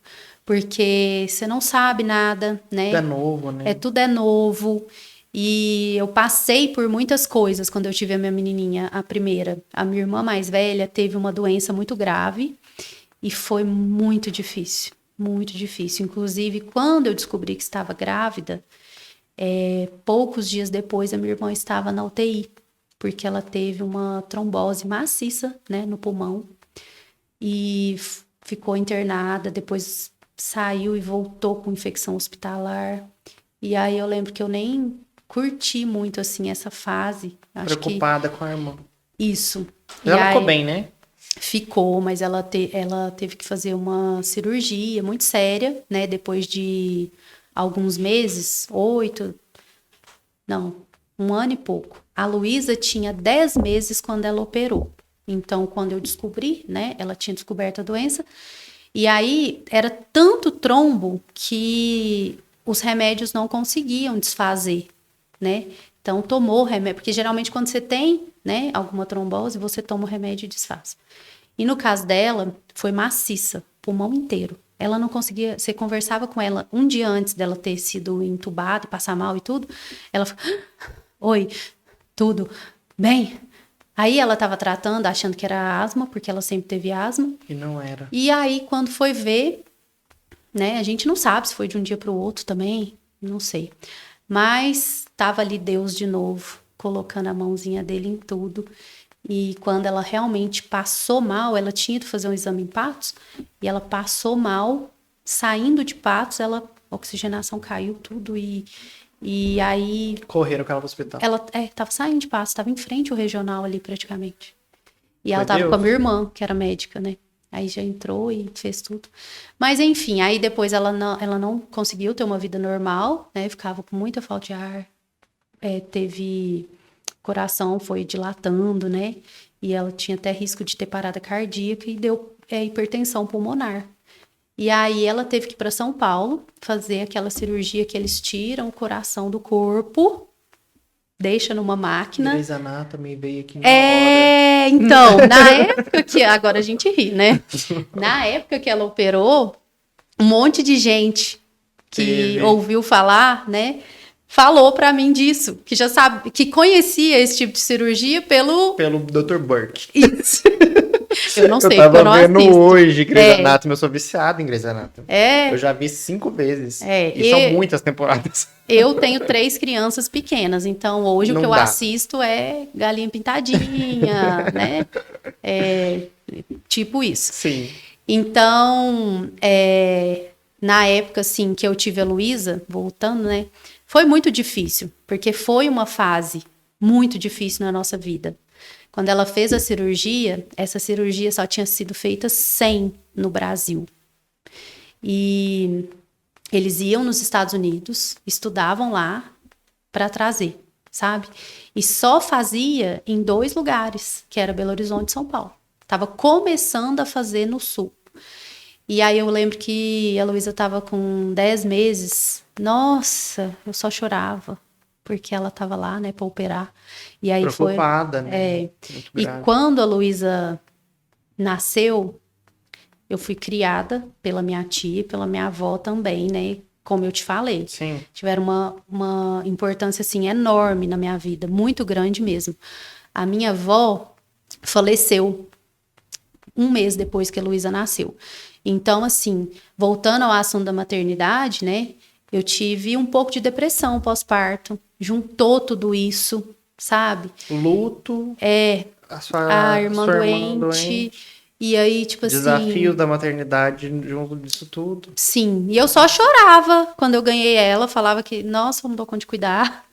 Porque você não sabe nada, né? Tudo é novo, né? Tudo é novo. E eu passei por muitas coisas quando eu tive a minha menininha, a primeira. A minha irmã mais velha teve uma doença muito grave e foi muito difícil, muito difícil. Inclusive, quando eu descobri que estava grávida, poucos dias depois a minha irmã estava na UTI, porque ela teve uma trombose maciça, né, no pulmão e ficou internada, depois saiu e voltou com infecção hospitalar. E aí eu lembro que eu nem curti muito, assim, essa fase. Preocupada com a irmã. Isso. Ela ficou bem, né? Ficou, mas ela teve que fazer uma cirurgia muito séria, né? Depois de alguns meses, 1 ano e pouco. A Luísa tinha 10 meses quando ela operou. Então, quando eu descobri, né? Ela tinha descoberto a doença. E aí, era tanto trombo que os remédios não conseguiam desfazer, né? Então, tomou remédio, porque geralmente quando você tem, né, alguma trombose, você toma o remédio e desfaz. E no caso dela, foi maciça, pulmão inteiro. Ela não conseguia, você conversava com ela um dia antes dela ter sido entubada e passar mal e tudo, ela falou, oi, tudo bem? Aí ela estava tratando, achando que era asma, porque ela sempre teve asma. E não era. E aí, quando foi ver, né, a gente não sabe se foi de um dia para o outro também, não sei. Mas estava ali Deus de novo, colocando a mãozinha dele em tudo. E quando ela realmente passou mal, ela tinha ido fazer um exame em Patos, e ela passou mal, saindo de Patos, a oxigenação caiu tudo, e aí... Correram com ela pro hospital. Ela tava saindo de Patos, tava em frente ao regional ali praticamente. E ela Meu tava Deus. com a minha irmã, que era médica, né? Aí já entrou e fez tudo. Mas enfim, aí depois ela não conseguiu ter uma vida normal, né? Ficava com muita falta de ar. Teve... coração foi dilatando, né? E ela tinha até risco de ter parada cardíaca e deu hipertensão pulmonar. E aí ela teve que ir para São Paulo fazer aquela cirurgia que eles tiram o coração do corpo, deixa numa máquina. Grey's Anatomy veio aqui na hora. Então, na época que... Agora a gente ri, né? Na época que ela operou, um monte de gente que ouviu falar, né? Falou pra mim disso, que já sabe, que conhecia esse tipo de cirurgia pelo Dr. Burke. Isso. Eu não sei, eu tava porque eu não vendo assisto. hoje Grey's Anatomy, eu sou viciado em Grey's Anatomy. Eu já vi 5 vezes. E são muitas temporadas. Eu tenho 3 crianças pequenas, então hoje Não o que eu dá. assisto é Galinha Pintadinha, né? Tipo isso. Sim. Então, na época, assim, que eu tive a Luísa, voltando, né? Foi muito difícil, porque foi uma fase muito difícil na nossa vida. Quando ela fez a cirurgia, essa cirurgia só tinha sido feita 100 no Brasil. E eles iam nos Estados Unidos, estudavam lá para trazer, sabe? E só fazia em 2 lugares, que era Belo Horizonte e São Paulo. Estava começando a fazer no Sul. E aí eu lembro que a Luísa estava com 10 meses. Nossa, eu só chorava, porque ela estava lá, né, para operar. E aí preocupada, né? Muito E grave. quando a Luísa nasceu, eu fui criada pela minha tia e pela minha avó também, né? Como eu te falei. Sim. Tiveram uma importância, assim, enorme na minha vida, muito grande mesmo. A minha avó faleceu 1 mês depois que a Luísa nasceu. Então, assim, voltando ao assunto da maternidade, né? Eu tive um pouco de depressão pós-parto. Juntou tudo isso, sabe? Luto. A irmã doente. E aí, tipo assim... Desafios da maternidade junto disso tudo. Sim. E eu só chorava quando eu ganhei ela. Falava que, nossa, eu não dou conta de cuidar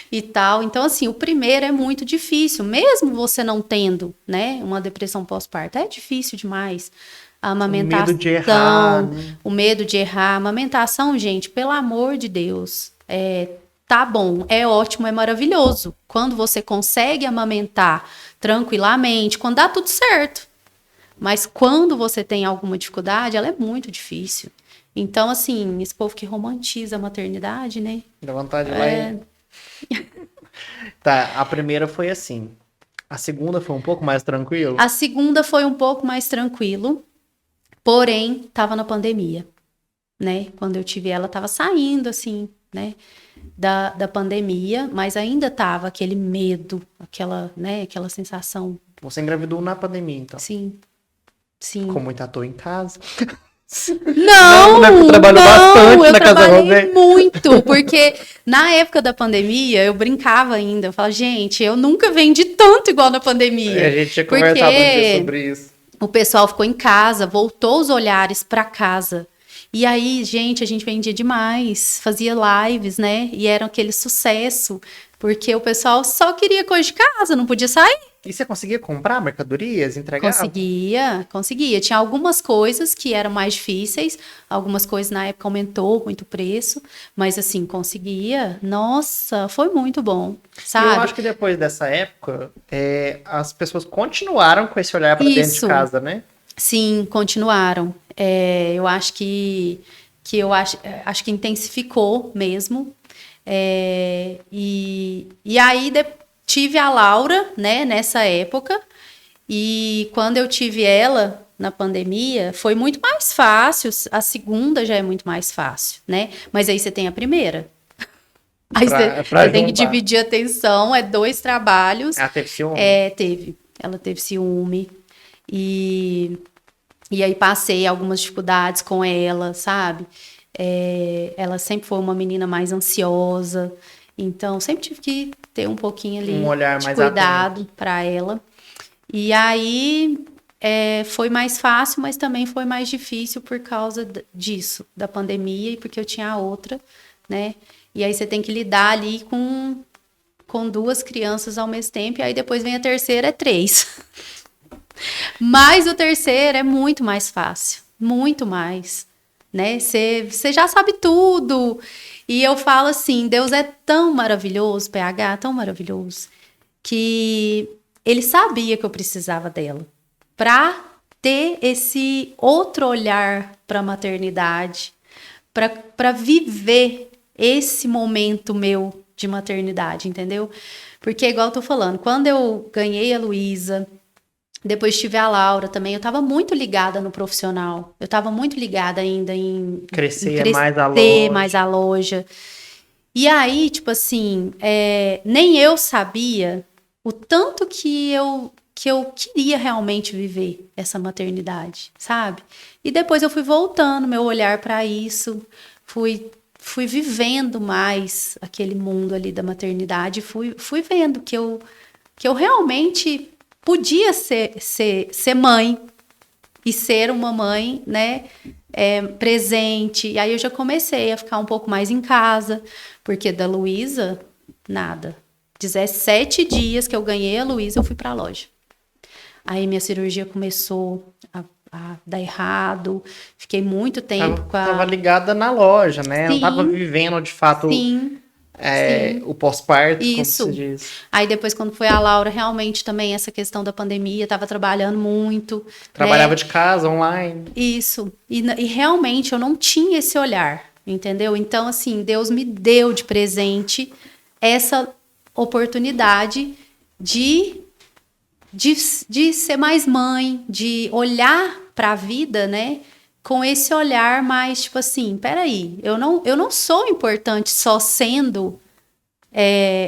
e tal. Então, assim, o primeiro é muito difícil. Mesmo você não tendo, né, uma depressão pós-parto. É difícil demais. A amamentação, o medo de errar, né? O medo de errar. A amamentação, gente, pelo amor de Deus, tá bom, é ótimo, é maravilhoso. Quando você consegue amamentar tranquilamente, quando dá tudo certo. Mas quando você tem alguma dificuldade, ela é muito difícil. Então, assim, esse povo que romantiza a maternidade, né? Dá vontade de ir lá e... Tá, a primeira foi assim. A segunda foi um pouco mais tranquilo? A segunda foi um pouco mais tranquilo. Porém, estava na pandemia, né? Quando eu tive ela, estava saindo, assim, né? Da pandemia, mas ainda estava aquele medo, aquela sensação. Você engravidou na pandemia, então? Sim. Ficou muito à toa em casa? Não, eu trabalho bastante eu na casa trabalhei muito, porque na época da pandemia eu brincava ainda, eu falava, gente, eu nunca vendi tanto igual na pandemia. A gente tinha conversado um dia sobre isso. O pessoal ficou em casa, voltou os olhares para casa. E aí, gente, a gente vendia demais, fazia lives, né? E era aquele sucesso, porque o pessoal só queria coisa de casa, não podia sair. E você conseguia comprar mercadorias, entregar? Conseguia. Tinha algumas coisas que eram mais difíceis, algumas coisas na época aumentou muito o preço, mas assim, conseguia. Nossa, foi muito bom, sabe? E eu acho que depois dessa época, as pessoas continuaram com esse olhar para dentro de casa, né? Sim, continuaram. Eu acho que acho que intensificou mesmo. E aí tive a Laura, né, nessa época, E quando eu tive ela na pandemia, foi muito mais fácil. A segunda já é muito mais fácil, né? Mas aí você tem a primeira. Aí você tem que dividir a atenção, é 2 trabalhos. Ela teve ciúme? Teve. Ela teve ciúme. E aí passei algumas dificuldades com ela, sabe? Ela sempre foi uma menina mais ansiosa. Então, sempre tive que ter um pouquinho ali Um olhar de mais cuidado para ela. E aí foi mais fácil, mas também foi mais difícil por causa disso, da pandemia, e porque eu tinha a outra, né? E aí você tem que lidar ali com 2 crianças ao mesmo tempo, e aí depois vem a terceira, é 3. Mas o terceiro é muito mais fácil, muito mais, né? Você já sabe tudo. E eu falo assim, Deus é tão maravilhoso, PH, tão maravilhoso, que ele sabia que eu precisava dela para ter esse outro olhar para a maternidade, para viver esse momento meu de maternidade, entendeu? Porque, igual eu tô falando, quando eu ganhei a Luísa, depois tive a Laura também, eu tava muito ligada no profissional. Eu tava muito ligada ainda em Crescer crescer mais a loja. mais a loja. E aí, tipo assim, nem eu sabia o tanto que eu queria realmente viver essa maternidade, sabe? E depois eu fui voltando meu olhar para isso, fui vivendo mais aquele mundo ali da maternidade, fui vendo que eu realmente podia ser mãe e ser uma mãe, né, presente. E aí eu já comecei a ficar um pouco mais em casa, porque da Luísa, nada. 17 dias que eu ganhei a Luísa, eu fui para a loja. Aí minha cirurgia começou a dar errado, fiquei muito tempo Tava ligada na loja, né? Sim, não tava vivendo de fato sim. o pós-parto, como Isso. se diz. Aí depois, quando foi a Laura, realmente também essa questão da pandemia, estava trabalhando muito. Trabalhava né? de casa, online. Isso. E realmente eu não tinha esse olhar, entendeu? Então, assim, Deus me deu de presente essa oportunidade de ser mais mãe, de olhar para a vida, né? Com esse olhar mais, tipo assim, peraí, eu não sou importante só sendo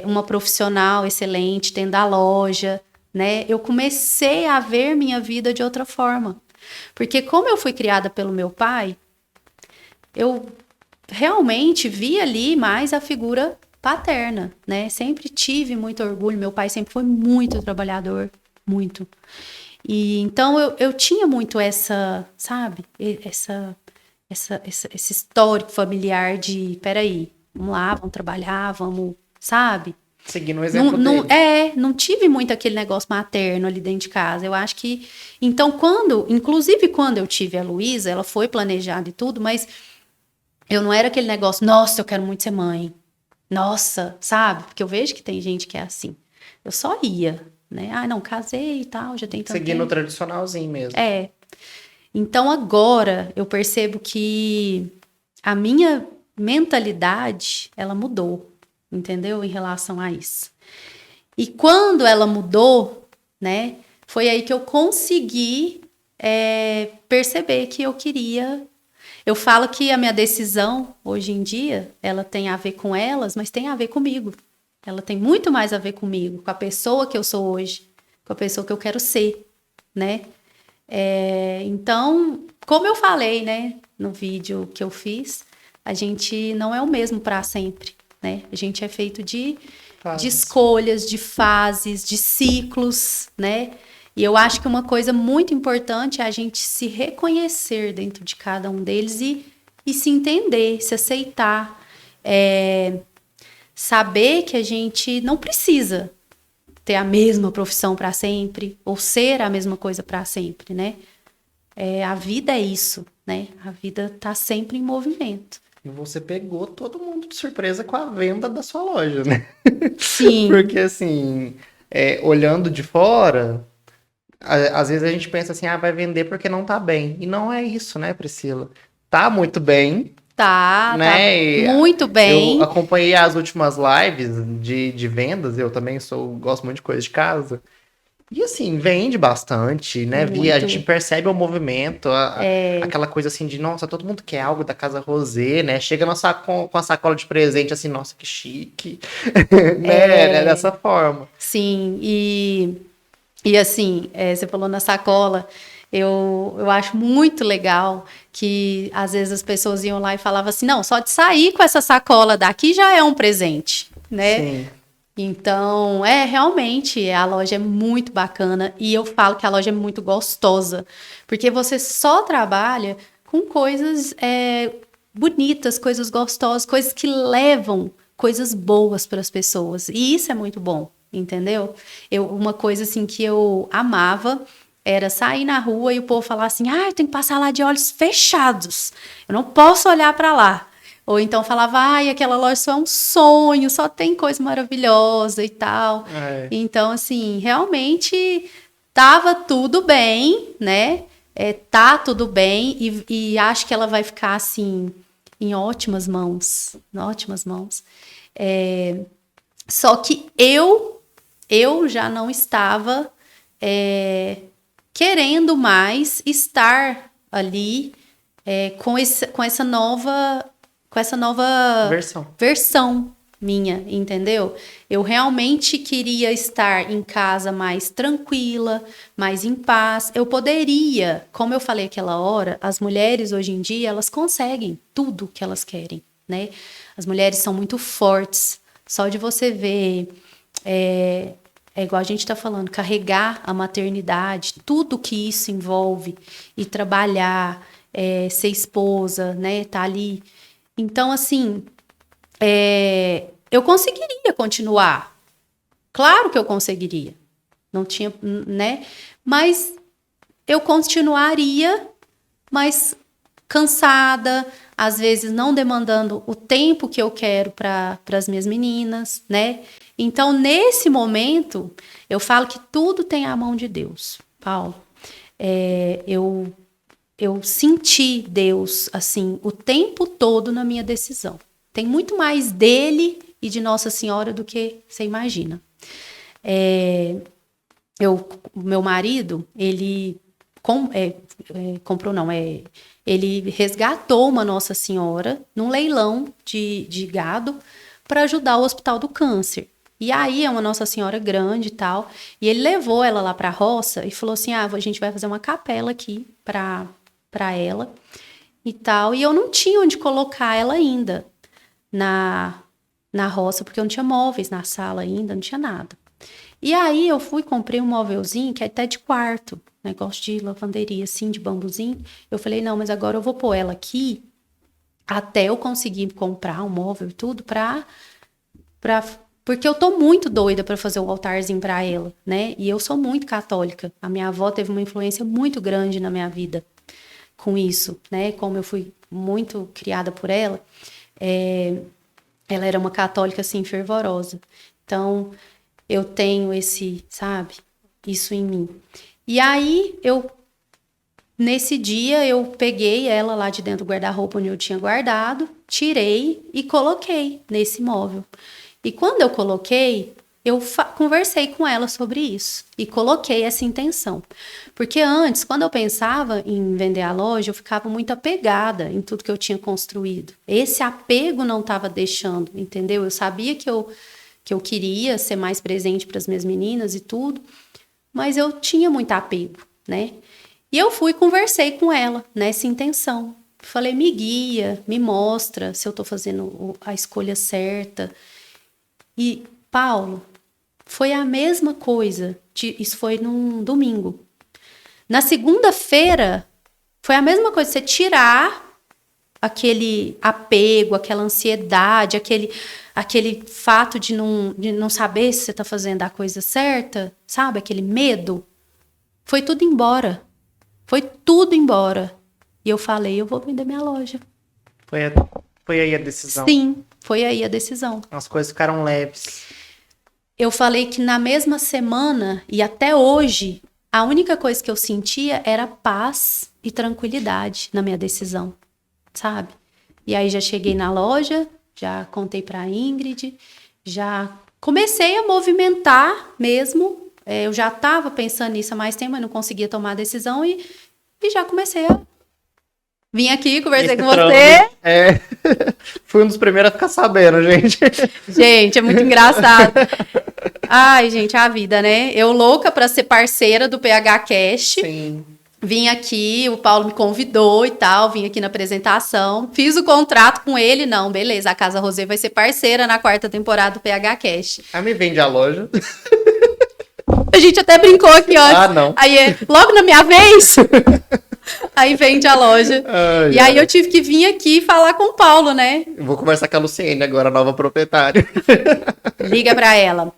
uma profissional excelente, tendo a loja, né? Eu comecei a ver minha vida de outra forma. Porque como eu fui criada pelo meu pai, eu realmente vi ali mais a figura paterna, né? Sempre tive muito orgulho, meu pai sempre foi muito trabalhador, muito. E então eu tinha muito essa, sabe? Esse histórico familiar de, peraí, vamos lá, vamos trabalhar, vamos, sabe? Seguindo o exemplo dele. Não tive muito aquele negócio materno ali dentro de casa. Eu acho que... Então, inclusive quando eu tive a Luísa, ela foi planejada e tudo, mas eu não era aquele negócio, nossa, eu quero muito ser mãe. Nossa, sabe? Porque eu vejo que tem gente que é assim. Eu só ia, né? Ah, não, casei e tal, já tem tanto Seguindo tempo. o tradicionalzinho mesmo. Então, agora, eu percebo que a minha mentalidade, ela mudou, entendeu? Em relação a isso. E quando ela mudou, né? Foi aí que eu consegui perceber que eu queria... Eu falo que a minha decisão, hoje em dia, ela tem a ver com elas, mas tem a ver comigo. Ela tem muito mais a ver comigo, com a pessoa que eu sou hoje, com a pessoa que eu quero ser, né? Então, como eu falei, né, no vídeo que eu fiz, a gente não é o mesmo para sempre, né? A gente é feito de escolhas, de fases, de ciclos, né? E eu acho que uma coisa muito importante é a gente se reconhecer dentro de cada um deles e se entender, se aceitar, saber que a gente não precisa ter a mesma profissão para sempre ou ser a mesma coisa para sempre, né? A vida é isso, né? A vida tá sempre em movimento. E você pegou todo mundo de surpresa com a venda da sua loja, né? Sim. Porque, assim, olhando de fora, às vezes a gente pensa assim, vai vender porque não tá bem. E não é isso, né, Priscila? Tá muito bem. Tá né? Muito bem. Eu acompanhei as últimas lives de vendas, eu também gosto muito de coisa de casa. E assim, vende bastante, né? A gente Muito. percebe o movimento, aquela coisa assim de, nossa, todo mundo quer algo da Casa Rosé, né? Chega com a sacola de presente, assim, nossa, que chique, né? Dessa forma. Sim, e assim, você falou na sacola, eu acho muito legal que às vezes as pessoas iam lá e falavam assim, não, só de sair com essa sacola daqui já é um presente, né? Sim. Então, realmente, a loja é muito bacana e eu falo que a loja é muito gostosa, porque você só trabalha com coisas bonitas, coisas gostosas, coisas que levam coisas boas para as pessoas. E isso é muito bom, entendeu? Uma coisa assim que eu amava era sair na rua e o povo falar assim: ah, eu tenho que passar lá de olhos fechados, eu não posso olhar para lá. Ou então falava, ai, aquela loja só é um sonho, só tem coisa maravilhosa e tal. Então, assim, realmente tava tudo bem, né? Tá tudo bem e acho que ela vai ficar, assim, em ótimas mãos. Em ótimas mãos. Só que eu já não estava querendo mais estar ali com essa nova versão minha, entendeu? Eu realmente queria estar em casa mais tranquila, mais em paz. Eu poderia, como eu falei aquela hora, as mulheres hoje em dia, elas conseguem tudo que elas querem, né? As mulheres são muito fortes. Só de você ver, é igual a gente está falando, carregar a maternidade, tudo que isso envolve, e trabalhar, ser esposa, né? Tá ali. Então, assim, eu conseguiria continuar. Claro que eu conseguiria. Não tinha, né? Mas eu continuaria, mas cansada, às vezes não demandando o tempo que eu quero para as minhas meninas, né? Então, nesse momento, eu falo que tudo tem a mão de Deus, Paulo. Eu senti Deus, assim, o tempo todo na minha decisão. Tem muito mais dele e de Nossa Senhora do que você imagina. O meu marido, ele comprou, não, ele resgatou uma Nossa Senhora num leilão de gado para ajudar o Hospital do Câncer. E aí é uma Nossa Senhora grande e tal. E ele levou ela lá para a roça e falou assim: a gente vai fazer uma capela aqui para ela e tal. E eu não tinha onde colocar ela ainda na roça, porque eu não tinha móveis na sala ainda, não tinha nada. E aí eu fui, comprei um móvelzinho que é até de quarto, negócio de lavanderia assim, de bambuzinho. Eu falei, não, mas agora eu vou pôr ela aqui até eu conseguir comprar um móvel e tudo porque eu tô muito doida para fazer o altarzinho para ela, né? E eu sou muito católica. A minha avó teve uma influência muito grande na minha vida com isso, né? Como eu fui muito criada por ela, ela era uma católica assim fervorosa. Então, eu tenho isso em mim. E aí, nesse dia, eu peguei ela lá de dentro do guarda-roupa onde eu tinha guardado, tirei e coloquei nesse móvel. E quando eu coloquei, eu conversei com ela sobre isso e coloquei essa intenção. Porque antes, quando eu pensava em vender a loja, eu ficava muito apegada em tudo que eu tinha construído. Esse apego não estava deixando, entendeu? Eu sabia que eu queria ser mais presente para as minhas meninas e tudo, mas eu tinha muito apego, né? E eu fui e conversei com ela nessa intenção. Falei, me guia, me mostra se eu estou fazendo a escolha certa. E, Paulo, foi a mesma coisa. Isso foi num domingo. Na segunda-feira, foi a mesma coisa. Você tirar aquele apego, aquela ansiedade, aquele fato de não saber se você está fazendo a coisa certa, sabe? Aquele medo. Foi tudo embora. Foi tudo embora. E eu falei, eu vou vender minha loja. Foi aí a decisão. Sim, foi aí a decisão. As coisas ficaram leves. Eu falei que na mesma semana e até hoje, a única coisa que eu sentia era paz e tranquilidade na minha decisão, sabe? E aí já cheguei na loja, já contei para a Ingrid, já comecei a movimentar mesmo eu já estava pensando nisso há mais tempo, mas não conseguia tomar a decisão e já comecei a vim aqui, conversei com você. Fui um dos primeiros a ficar sabendo, gente. Gente, é muito engraçado. Ai, gente, a vida, né? Eu louca para ser parceira do PH Cash. Sim. Vim aqui, o Paulo me convidou e tal, vim aqui na apresentação, fiz o contrato com ele, não, beleza, a Casa Rosé vai ser parceira na 4ª temporada do PH Cash. Aí me vende a loja. A gente até brincou aqui antes. Ah, não. Aí, logo na minha vez, aí vende a loja. Ai, e aí eu tive que vir aqui falar com o Paulo, né? Eu vou conversar com a Luciene agora, a nova proprietária. Liga pra ela.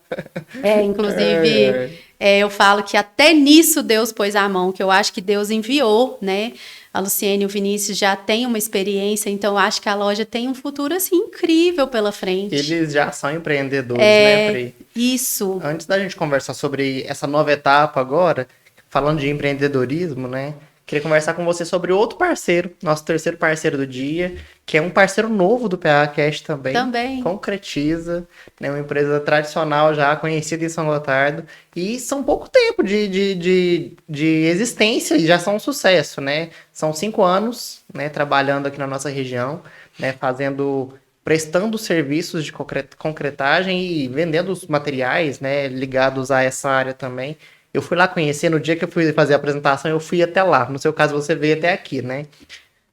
Inclusive, eu falo que até nisso Deus pôs a mão, que eu acho que Deus enviou, né? A Luciene e o Vinícius já têm uma experiência, então eu acho que a loja tem um futuro, assim, incrível pela frente. Eles já são empreendedores, né, Pri? Isso. Antes da gente conversar sobre essa nova etapa agora, falando de empreendedorismo, né? Queria conversar com você sobre outro parceiro, nosso terceiro parceiro do dia, que é um parceiro novo do PH Cash também. Também. Concretiza, né? Uma empresa tradicional já conhecida em São Gotardo. E são pouco tempo de existência e já são um sucesso, né? São 5 anos, né, trabalhando aqui na nossa região, né, prestando serviços de concretagem e vendendo os materiais, né, ligados a essa área também. Eu fui lá conhecer, no dia que eu fui fazer a apresentação, eu fui até lá. No seu caso, você veio até aqui, né?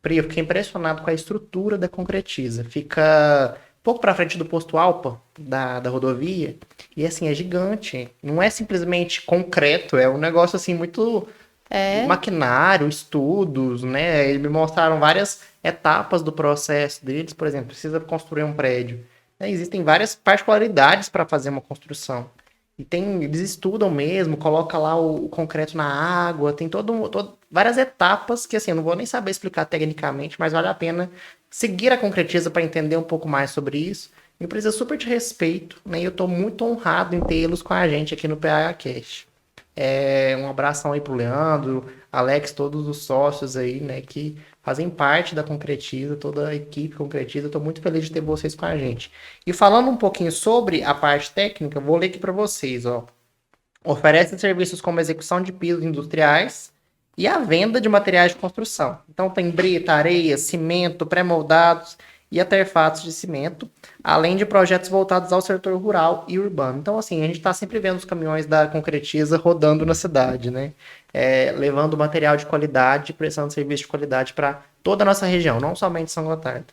Pri, eu fiquei impressionado com a estrutura da Concretiza. Fica um pouco para frente do posto Alpa, da rodovia, e assim, é gigante. Não é simplesmente concreto, é um negócio assim muito maquinário, estudos, né? Eles me mostraram várias etapas do processo deles. Por exemplo, precisa construir um prédio. Existem várias particularidades para fazer uma construção. E eles estudam mesmo, coloca lá o concreto na água, tem várias etapas que, assim, eu não vou nem saber explicar tecnicamente, mas vale a pena seguir a Concretiza para entender um pouco mais sobre isso. Uma empresa super de respeito, né? E eu estou muito honrado em tê-los com a gente aqui no PH Cash. Um abração aí pro Leandro, Alex, todos os sócios aí, né, que fazem parte da Concretiza, toda a equipe Concretiza. Estou muito feliz de ter vocês com a gente. E falando um pouquinho sobre a parte técnica, vou ler aqui para vocês, ó. Oferece serviços como execução de pisos industriais e a venda de materiais de construção. Então tem brita, areia, cimento, pré-moldados e artefatos de cimento, além de projetos voltados ao setor rural e urbano. Então, assim, a gente está sempre vendo os caminhões da Concretiza rodando na cidade, né? Levando material de qualidade, prestando serviço de qualidade para toda a nossa região, não somente São Gotardo.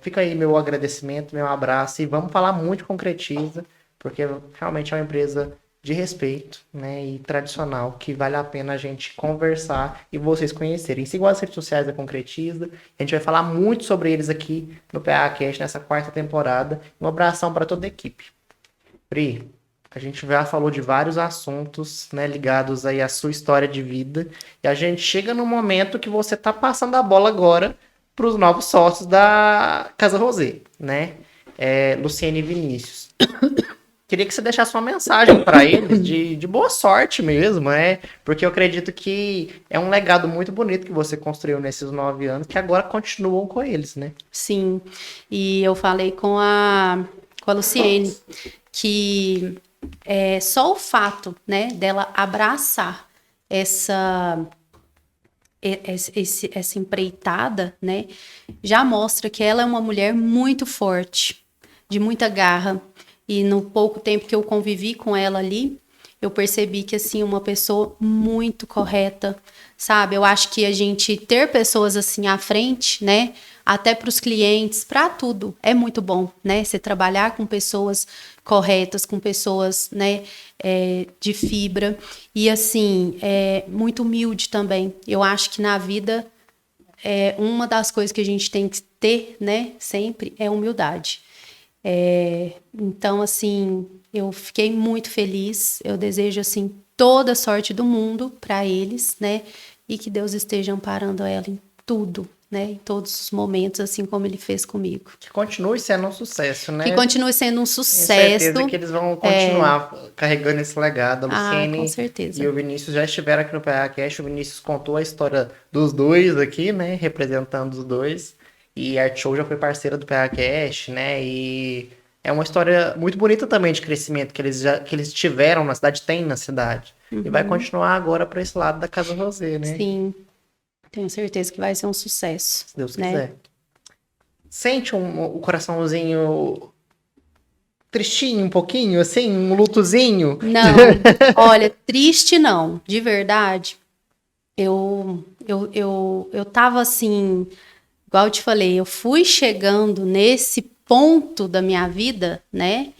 Fica aí meu agradecimento, meu abraço, e vamos falar muito de Concretiza, porque realmente é uma empresa de respeito, né, e tradicional, que vale a pena a gente conversar e vocês conhecerem. Sigam as redes sociais da Concretiza, a gente vai falar muito sobre eles aqui no PH Cash nessa 4ª temporada. Um abração para toda a equipe. Pri, a gente já falou de vários assuntos, né, ligados aí à sua história de vida, e a gente chega no momento que você tá passando a bola agora para os novos sócios da Casa Rosé, né, Luciene e Vinícius. Queria que você deixasse uma mensagem para eles de boa sorte mesmo, porque eu acredito que é um legado muito bonito que você construiu nesses 9 anos, que agora continuam com eles, né? Sim, e eu falei com a Luciene que só o fato, né, dela abraçar essa empreitada, né, já mostra que ela é uma mulher muito forte, de muita garra. E no pouco tempo que eu convivi com ela ali, eu percebi que, assim, uma pessoa muito correta, sabe? Eu acho que a gente ter pessoas assim à frente, né? Até para os clientes, para tudo, é muito bom, né? Você trabalhar com pessoas corretas, com pessoas, né, de fibra. E, assim, muito humilde também. Eu acho que na vida, uma das coisas que a gente tem que ter, né, sempre, é humildade. Então, assim, eu fiquei muito feliz. Eu desejo, assim, toda a sorte do mundo para eles, né? E que Deus esteja amparando ela em tudo, né? Em todos os momentos, assim como Ele fez comigo. Que continue sendo um sucesso, né? Que continue sendo um sucesso. Tenho certeza que eles vão continuar carregando esse legado. A Luciene com certeza. E o Vinícius já estiveram aqui no PH Cash. O Vinícius contou a história dos dois aqui, né? Representando os dois. E a Art Show já foi parceira do PH Cash, né? E é uma história muito bonita também de crescimento que eles tiveram na cidade, tem na cidade. E vai continuar agora para esse lado da Casa Rosé, né? Sim, tenho certeza que vai ser um sucesso. Se Deus né? quiser. Sente o coraçãozinho tristinho um pouquinho, assim, um lutozinho? Não, olha, triste não, de verdade. Eu tava assim, igual eu te falei, eu fui chegando nesse ponto da minha vida, né,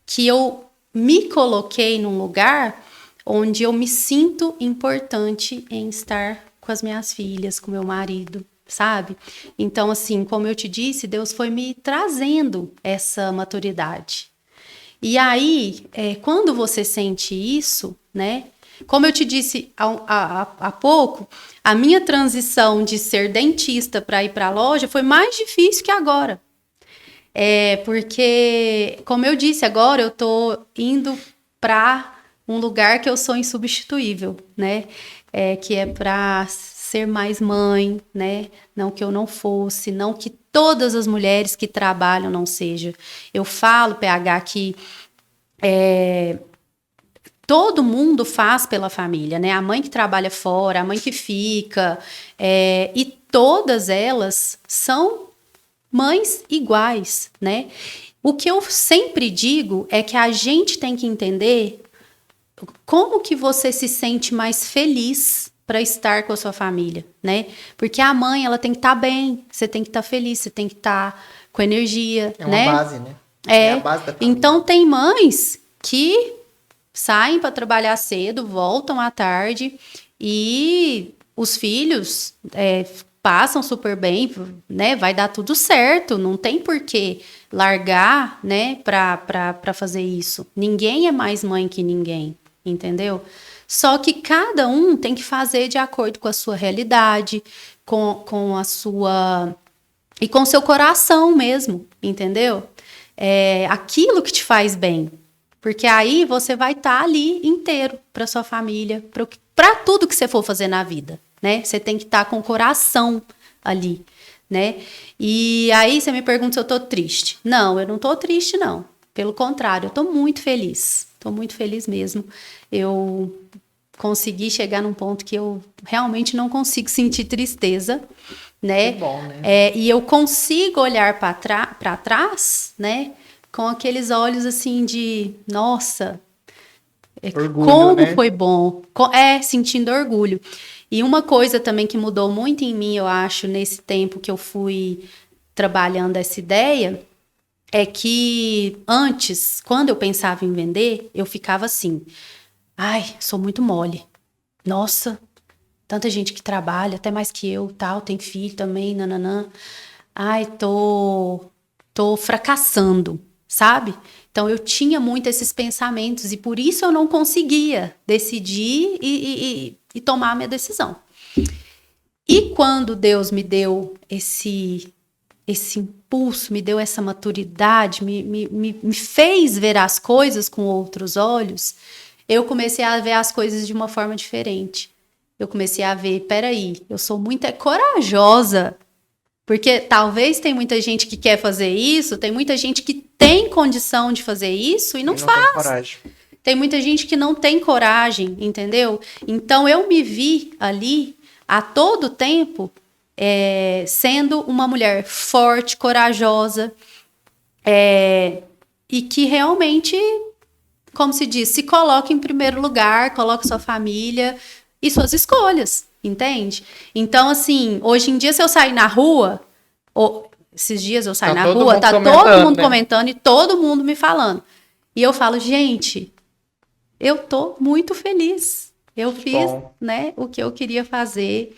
que eu me coloquei num lugar onde eu me sinto importante em estar com as minhas filhas, com meu marido, sabe? Então, assim, como eu te disse, Deus foi me trazendo essa maturidade. E aí, quando você sente isso, né? Como eu te disse há pouco, a minha transição de ser dentista para ir para a loja foi mais difícil que agora. Porque, como eu disse, agora eu tô indo para um lugar que eu sou insubstituível, né? Que é para ser mais mãe, né? Não que eu não fosse, não que todas as mulheres que trabalham não sejam. Eu falo, PH, que todo mundo faz pela família, né? A mãe que trabalha fora, a mãe que fica, e todas elas são mães iguais, né? O que eu sempre digo é que a gente tem que entender como que você se sente mais feliz para estar com a sua família, né? Porque a mãe, ela tem que estar bem, você tem que estar feliz, você tem que estar com energia, É uma né? base, né? É a base da família. Então tem mães que saem para trabalhar cedo, voltam à tarde e os filhos passam super bem, né? Vai dar tudo certo, não tem por que largar, né? Para fazer isso. Ninguém é mais mãe que ninguém, entendeu? Só que cada um tem que fazer de acordo com a sua realidade, com a sua e com o seu coração mesmo, entendeu? Aquilo que te faz bem. Porque aí você vai estar ali inteiro para sua família, para tudo que você for fazer na vida, né? Você tem que estar com o coração ali, né? E aí você me pergunta se eu tô triste. Não, eu não tô triste, não. Pelo contrário, eu tô muito feliz. Tô muito feliz mesmo. Eu consegui chegar num ponto que eu realmente não consigo sentir tristeza, né? Que bom, né? E eu consigo olhar para trás, né? Com aqueles olhos assim de, nossa, Orgulho, como né? foi bom. Sentindo orgulho. E uma coisa também que mudou muito em mim, eu acho, nesse tempo que eu fui trabalhando essa ideia, é que antes, quando eu pensava em vender, eu ficava assim, ai, sou muito mole. Nossa, tanta gente que trabalha, até mais que eu, tal, tem filho também, nananã. Ai, tô fracassando, sabe? Então eu tinha muito esses pensamentos e por isso eu não conseguia decidir e tomar a minha decisão. E quando Deus me deu esse impulso, me deu essa maturidade, me fez ver as coisas com outros olhos, eu comecei a ver as coisas de uma forma diferente. Eu comecei a ver, peraí, eu sou muito corajosa. Porque talvez tem muita gente que quer fazer isso, tem muita gente que tem condição de fazer isso e não faz. Tem coragem. Tem muita gente que não tem coragem, entendeu? Então eu me vi ali a todo tempo sendo uma mulher forte, corajosa, e que realmente, como se diz, se coloca em primeiro lugar, coloca sua família e suas escolhas, entende? Então, assim, hoje em dia, se eu sair na rua, esses dias eu saio na rua, tá todo mundo comentando e todo mundo me falando. E eu falo, gente, eu tô muito feliz. Eu fiz, né, o que eu queria fazer.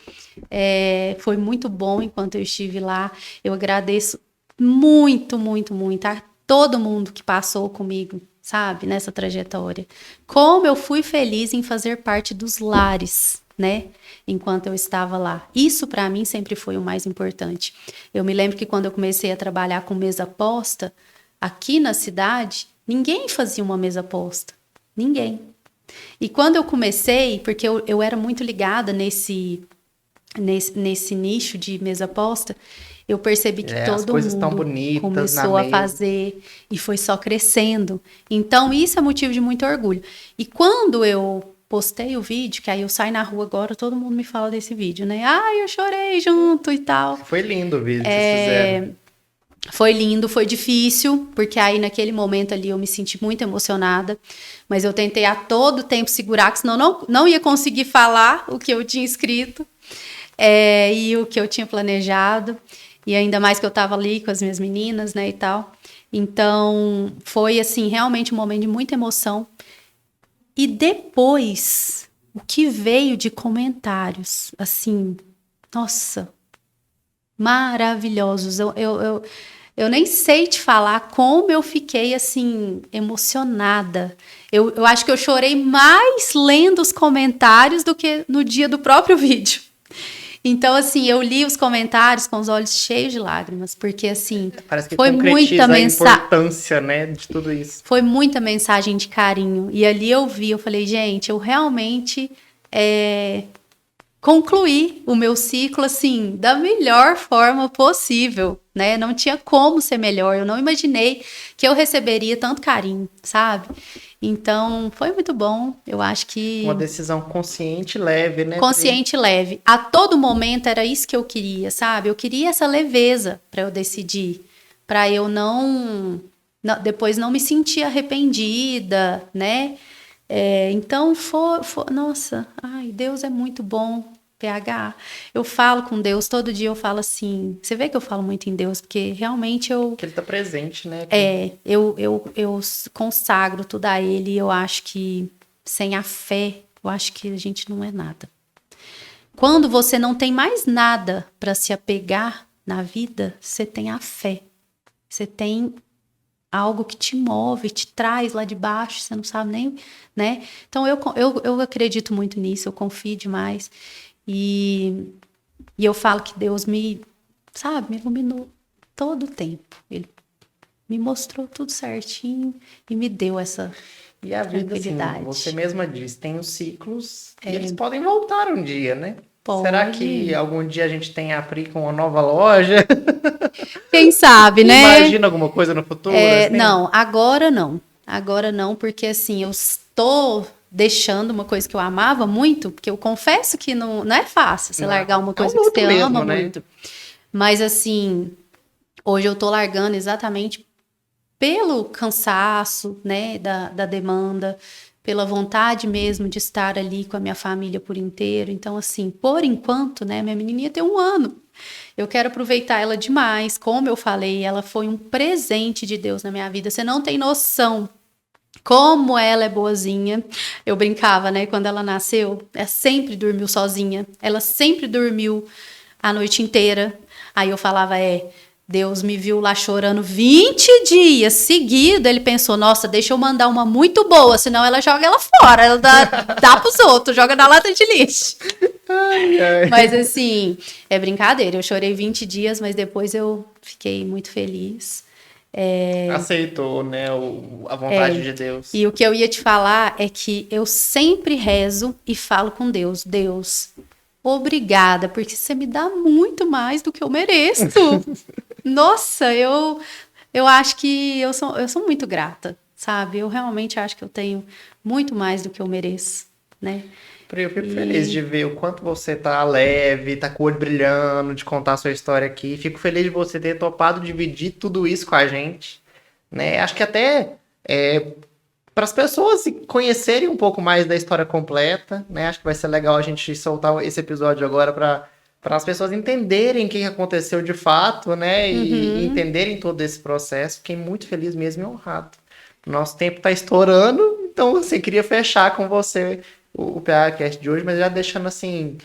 Foi muito bom enquanto eu estive lá. Eu agradeço muito, muito, muito a todo mundo que passou comigo, sabe, nessa trajetória. Como eu fui feliz em fazer parte dos lares, né, enquanto eu estava lá. Isso para mim sempre foi o mais importante. Eu me lembro que quando eu comecei a trabalhar com mesa posta, aqui na cidade, ninguém fazia uma mesa posta. Ninguém. E quando eu comecei, porque eu era muito ligada nesse nicho de mesa posta, eu percebi que as todo coisas estão mundo bonitas começou a fazer e foi só crescendo. Então, isso é motivo de muito orgulho. E quando eu postei o vídeo, que aí eu saio na rua agora, todo mundo me fala desse vídeo, né? Eu chorei junto e tal. Foi lindo o vídeo que vocês fizeram. Foi lindo, foi difícil, porque aí naquele momento ali eu me senti muito emocionada, mas eu tentei a todo tempo segurar, que senão não ia conseguir falar o que eu tinha escrito e o que eu tinha planejado, e ainda mais que eu estava ali com as minhas meninas, né, e tal. Então, foi, assim, realmente um momento de muita emoção. E depois, o que veio de comentários, assim, nossa, maravilhosos. Eu nem sei te falar como eu fiquei, assim, emocionada. Eu acho que eu chorei mais lendo os comentários do que no dia do próprio vídeo. Então, assim, eu li os comentários com os olhos cheios de lágrimas, porque, assim, Parece que foi muita a importância, né, de tudo isso. Foi muita mensagem de carinho. E ali eu falei, gente, eu realmente concluí o meu ciclo, assim, da melhor forma possível, né? Não tinha como ser melhor. Eu não imaginei que eu receberia tanto carinho, sabe? Então, foi muito bom. Eu acho que... Uma decisão consciente e leve, né? Consciente e leve. A todo momento era isso que eu queria, sabe? Eu queria essa leveza para eu decidir. Para eu depois não me sentir arrependida, né? Então, nossa, Deus é muito bom, PH. Eu falo com Deus, todo dia eu falo assim, você vê que eu falo muito em Deus, porque realmente que ele tá presente, né? Eu consagro tudo a ele, e eu acho que sem a fé, eu acho que a gente não é nada. Quando você não tem mais nada para se apegar na vida, você tem a fé. Você tem algo que te move, te traz lá de baixo, você não sabe nem, né? Então, eu acredito muito nisso, eu confio demais. E eu falo que Deus me iluminou todo o tempo. Ele me mostrou tudo certinho e me deu essa E a vida, assim, tranquilidade. você mesma diz, tem os ciclos e eles podem voltar um dia, né? Pode. Será que algum dia a gente tem a Pri com uma nova loja? Quem sabe, né? Imagina alguma coisa no futuro? Assim? Não, agora não. Agora não, porque assim, eu estou deixando uma coisa que eu amava muito, porque eu confesso que não é fácil você largar uma coisa que você mesmo, ama né? muito. Mas assim, hoje eu tô largando exatamente pelo cansaço, né, da demanda, pela vontade mesmo de estar ali com a minha família por inteiro. Então, assim, por enquanto, né, minha menininha tem 1 ano. Eu quero aproveitar ela demais. Como eu falei, ela foi um presente de Deus na minha vida. Você não tem noção como ela é boazinha. Eu brincava, né, quando ela nasceu, ela sempre dormiu sozinha. Ela sempre dormiu a noite inteira. Aí eu falava, Deus me viu lá chorando 20 dias seguidos. Ele pensou, nossa, deixa eu mandar uma muito boa, senão ela joga ela fora. Ela dá pros outros, joga na lata de lixo. Mas assim, é brincadeira. Eu chorei 20 dias, mas depois eu fiquei muito feliz. Aceitou, né, a vontade de Deus. E o que eu ia te falar é que eu sempre rezo e falo com Deus. Deus, obrigada, porque você me dá muito mais do que eu mereço. Nossa, eu acho que eu sou muito grata, sabe? Eu realmente acho que eu tenho muito mais do que eu mereço, né? Eu fico feliz de ver o quanto você tá leve, tá com o olho brilhando, de contar a sua história aqui. Fico feliz de você ter topado dividir tudo isso com a gente, né? Acho que até para as pessoas conhecerem um pouco mais da história completa, né? Acho que vai ser legal a gente soltar esse episódio agora para as pessoas entenderem o que aconteceu de fato, né? E entenderem todo esse processo. Fiquei muito feliz mesmo e honrado. Nosso tempo está estourando, então assim, queria fechar com você o PHcast de hoje, mas já deixando assim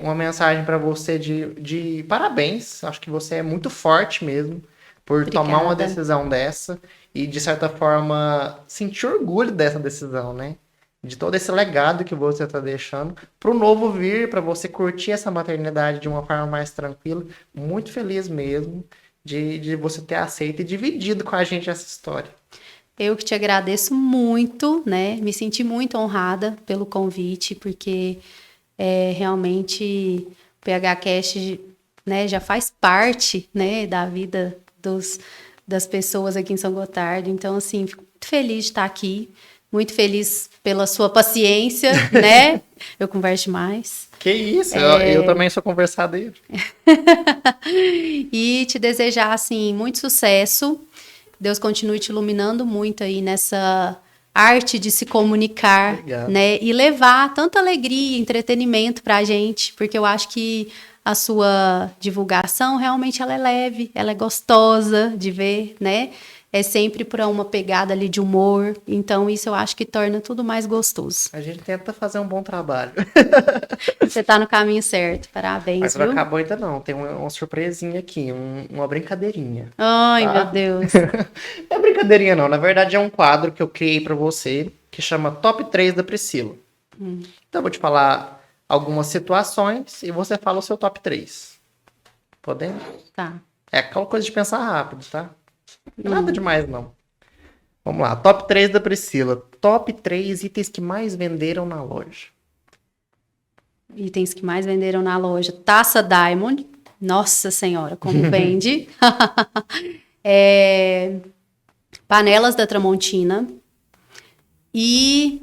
uma mensagem para você de parabéns. Acho que você é muito forte mesmo por tomar uma decisão dessa e, de certa forma, sentir orgulho dessa decisão, né? De todo esse legado que você está deixando para o novo vir, para você curtir essa maternidade de uma forma mais tranquila. Muito feliz mesmo de você ter aceito e dividido com a gente essa história. Eu que te agradeço muito, né? Me senti muito honrada pelo convite, porque realmente o PHcast, né, já faz parte, né, da vida das pessoas aqui em São Gotardo. Então, assim, fico muito feliz de estar aqui, muito feliz pela sua paciência, né? Eu converso demais. Que isso, eu também sou conversadeiro. E te desejar, assim, muito sucesso. Deus continue te iluminando muito aí nessa arte de se comunicar, Obrigado. né? E levar tanta alegria e entretenimento pra gente, porque eu acho que a sua divulgação realmente ela é leve, ela é gostosa de ver, né? É sempre para uma pegada ali de humor, então isso eu acho que torna tudo mais gostoso. A gente tenta fazer um bom trabalho. Você tá no caminho certo, parabéns, Mas não viu? acabou ainda não, tem uma surpresinha aqui, uma brincadeirinha. Ai, Tá? meu Deus. Não é brincadeirinha não, na verdade é um quadro que eu criei pra você, que chama Top 3 da Priscila. Então eu vou te falar algumas situações e você fala o seu top 3. Podemos? Tá. É aquela coisa de pensar rápido, tá? Não é nada demais, não. Vamos lá, top 3 da Priscila. Top 3 itens que mais venderam na loja. Itens que mais venderam na loja. Taça Diamond. Nossa Senhora, como vende. Panelas da Tramontina. E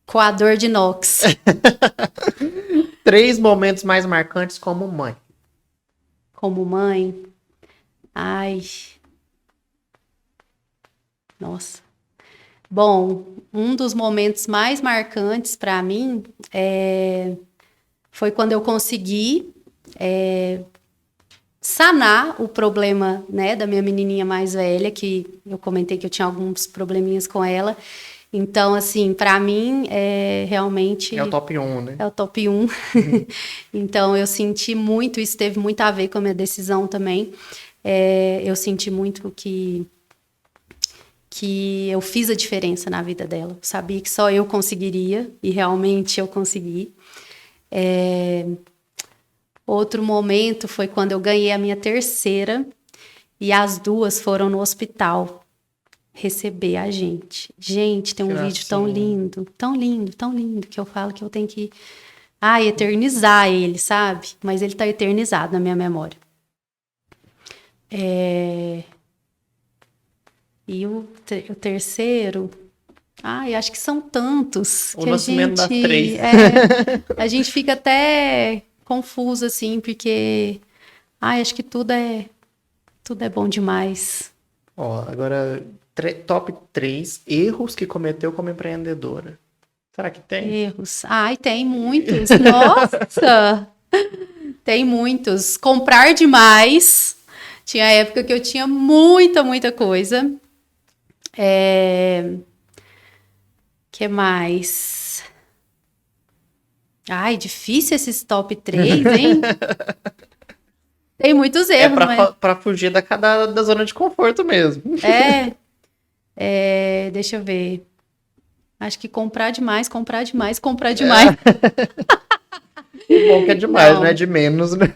coador de inox. 3 momentos mais marcantes como mãe. Como mãe. Ai. Nossa. Bom, um dos momentos mais marcantes para mim foi quando eu consegui sanar o problema, né, da minha menininha mais velha, que eu comentei que eu tinha alguns probleminhas com ela. Então, assim, para mim, realmente... É o top 1, né? É o top 1. Então, eu senti muito, isso teve muito a ver com a minha decisão também. Eu senti muito que eu fiz a diferença na vida dela. Eu sabia que só eu conseguiria, e realmente eu consegui. Outro momento foi quando eu ganhei a minha terceira, e as duas foram no hospital receber a gente. Gente, tem um vídeo tão lindo, tão lindo, tão lindo, que eu falo que eu tenho que eternizar ele, sabe? Mas ele tá eternizado na minha memória. E o terceiro... acho que são tantos. O nascimento das 3. A gente fica até confuso, assim, porque... acho que tudo é bom demais. Ó, agora, top 3 erros que cometeu como empreendedora. Será que tem? Erros. Tem muitos. Nossa! Tem muitos. Comprar demais. Tinha época que eu tinha muita coisa. Que mais? Difícil esses top 3, hein? Tem muitos erros, pra fugir da zona de conforto mesmo. Deixa eu ver. Acho que comprar demais. Bom que é demais, não é de menos, né?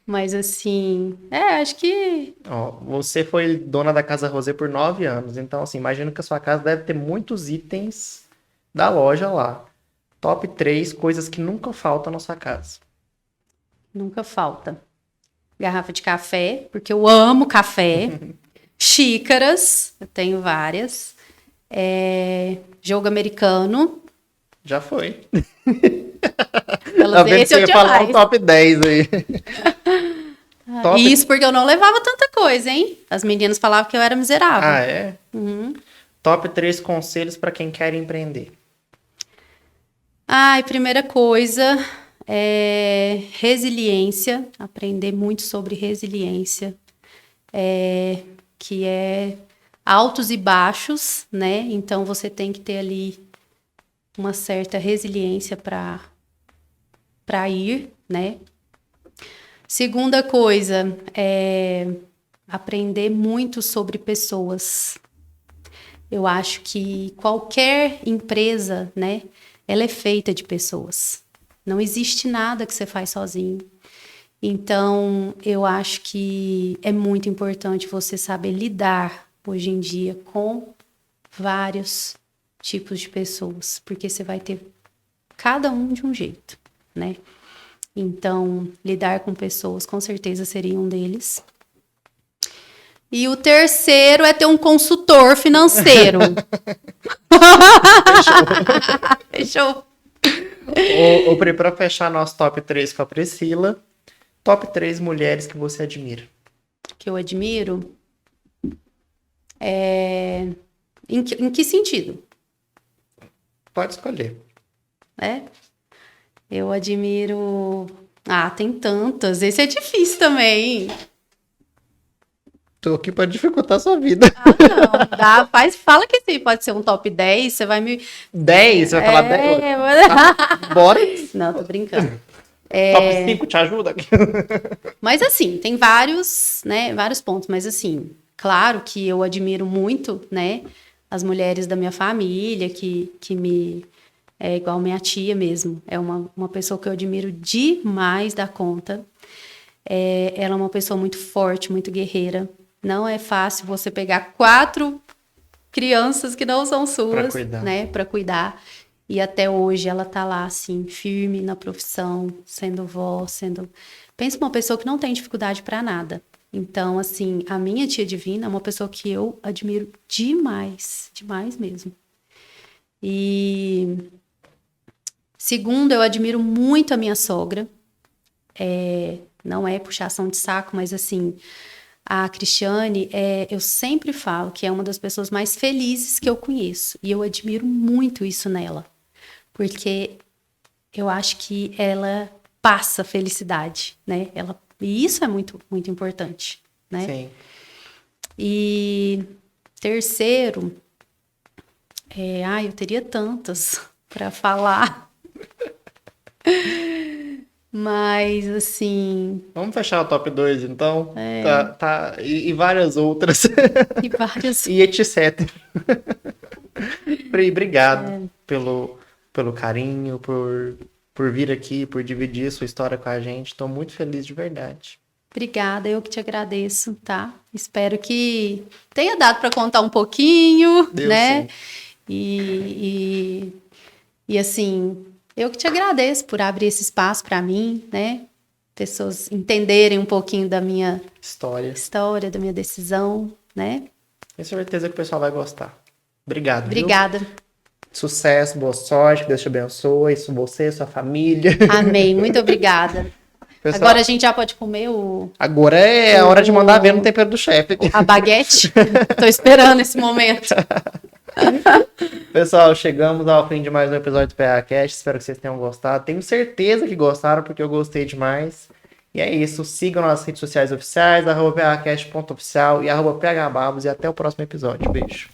Mas assim, acho que... Ó, você foi dona da Casa Rosé por 9 anos, então assim, imagino que a sua casa deve ter muitos itens da loja lá. Top 3 coisas que nunca faltam na sua casa. Nunca falta. Garrafa de café, porque eu amo café. Xícaras, eu tenho várias. Jogo americano. Já foi. Pelo menos você ia falar um top 10 aí. Isso porque eu não levava tanta coisa, hein? As meninas falavam que eu era miserável. É? Uhum. Top 3 conselhos para quem quer empreender. Primeira coisa é resiliência. Aprender muito sobre resiliência. Que é altos e baixos, né? Então, você tem que ter ali uma certa resiliência para ir, né? Segunda coisa é aprender muito sobre pessoas. Eu acho que qualquer empresa, né? Ela é feita de pessoas. Não existe nada que você faz sozinho. Então, eu acho que é muito importante você saber lidar, hoje em dia, com vários tipos de pessoas. Porque você vai ter cada um de um jeito. né? Então, lidar com pessoas com certeza seria um deles. E o terceiro é ter um consultor financeiro. Fechou. Ô, Pri, pra fechar nosso top 3 com a Priscila, top 3 mulheres que você admira. Que eu admiro. Em que sentido? Pode escolher. Eu admiro. Ah, tem tantas. Esse é difícil também. Tô aqui pra dificultar a sua vida. Não, dá. Fala que sim, pode ser um top 10. Você vai me. 10? Você vai falar 10? Tá, bora. Não, tô brincando. Top 5 te ajuda? Mas assim, tem vários, né, vários pontos, mas assim, claro que eu admiro muito, né, as mulheres da minha família, que me, é igual minha tia mesmo, é uma pessoa que eu admiro demais da conta. Ela é uma pessoa muito forte, muito guerreira. Não é fácil você pegar 4 crianças que não são suas, né, para cuidar. E até hoje ela tá lá, assim, firme na profissão, sendo vó, sendo... Pensa uma pessoa que não tem dificuldade para nada. Então, assim, a minha tia Divina é uma pessoa que eu admiro demais, demais mesmo. E segundo, eu admiro muito a minha sogra. Não é puxação de saco, mas assim, a Cristiane, eu sempre falo que é uma das pessoas mais felizes que eu conheço. E eu admiro muito isso nela. Porque eu acho que ela passa felicidade, né? E isso é muito, muito importante, né? Sim. E terceiro, eu teria tantas para falar. Mas, assim... Vamos fechar o top 2, então. Tá, e várias outras. E várias... E etc. Pri, obrigado pelo carinho, por vir aqui, por dividir sua história com a gente. Estou muito feliz de verdade. Obrigada, eu que te agradeço, tá? Espero que tenha dado para contar um pouquinho, Deu, né? Sim. E assim, eu que te agradeço por abrir esse espaço para mim, né? Pessoas entenderem um pouquinho da minha história, da minha decisão, né? Tenho certeza que o pessoal vai gostar. Obrigado. Obrigada. Viu? Sucesso, boa sorte, que Deus te abençoe, isso você, sua família. Amém, muito obrigada. Pessoal, agora a gente já pode comer Agora é a hora de mandar ver no tempero do chefe. A baguete. Tô esperando esse momento. Pessoal, chegamos ao fim de mais um episódio do PHcast. Espero que vocês tenham gostado. Tenho certeza que gostaram, porque eu gostei demais. E é isso. Sigam nas redes sociais oficiais, @phcast.oficial e @phbabos. E até o próximo episódio. Beijo.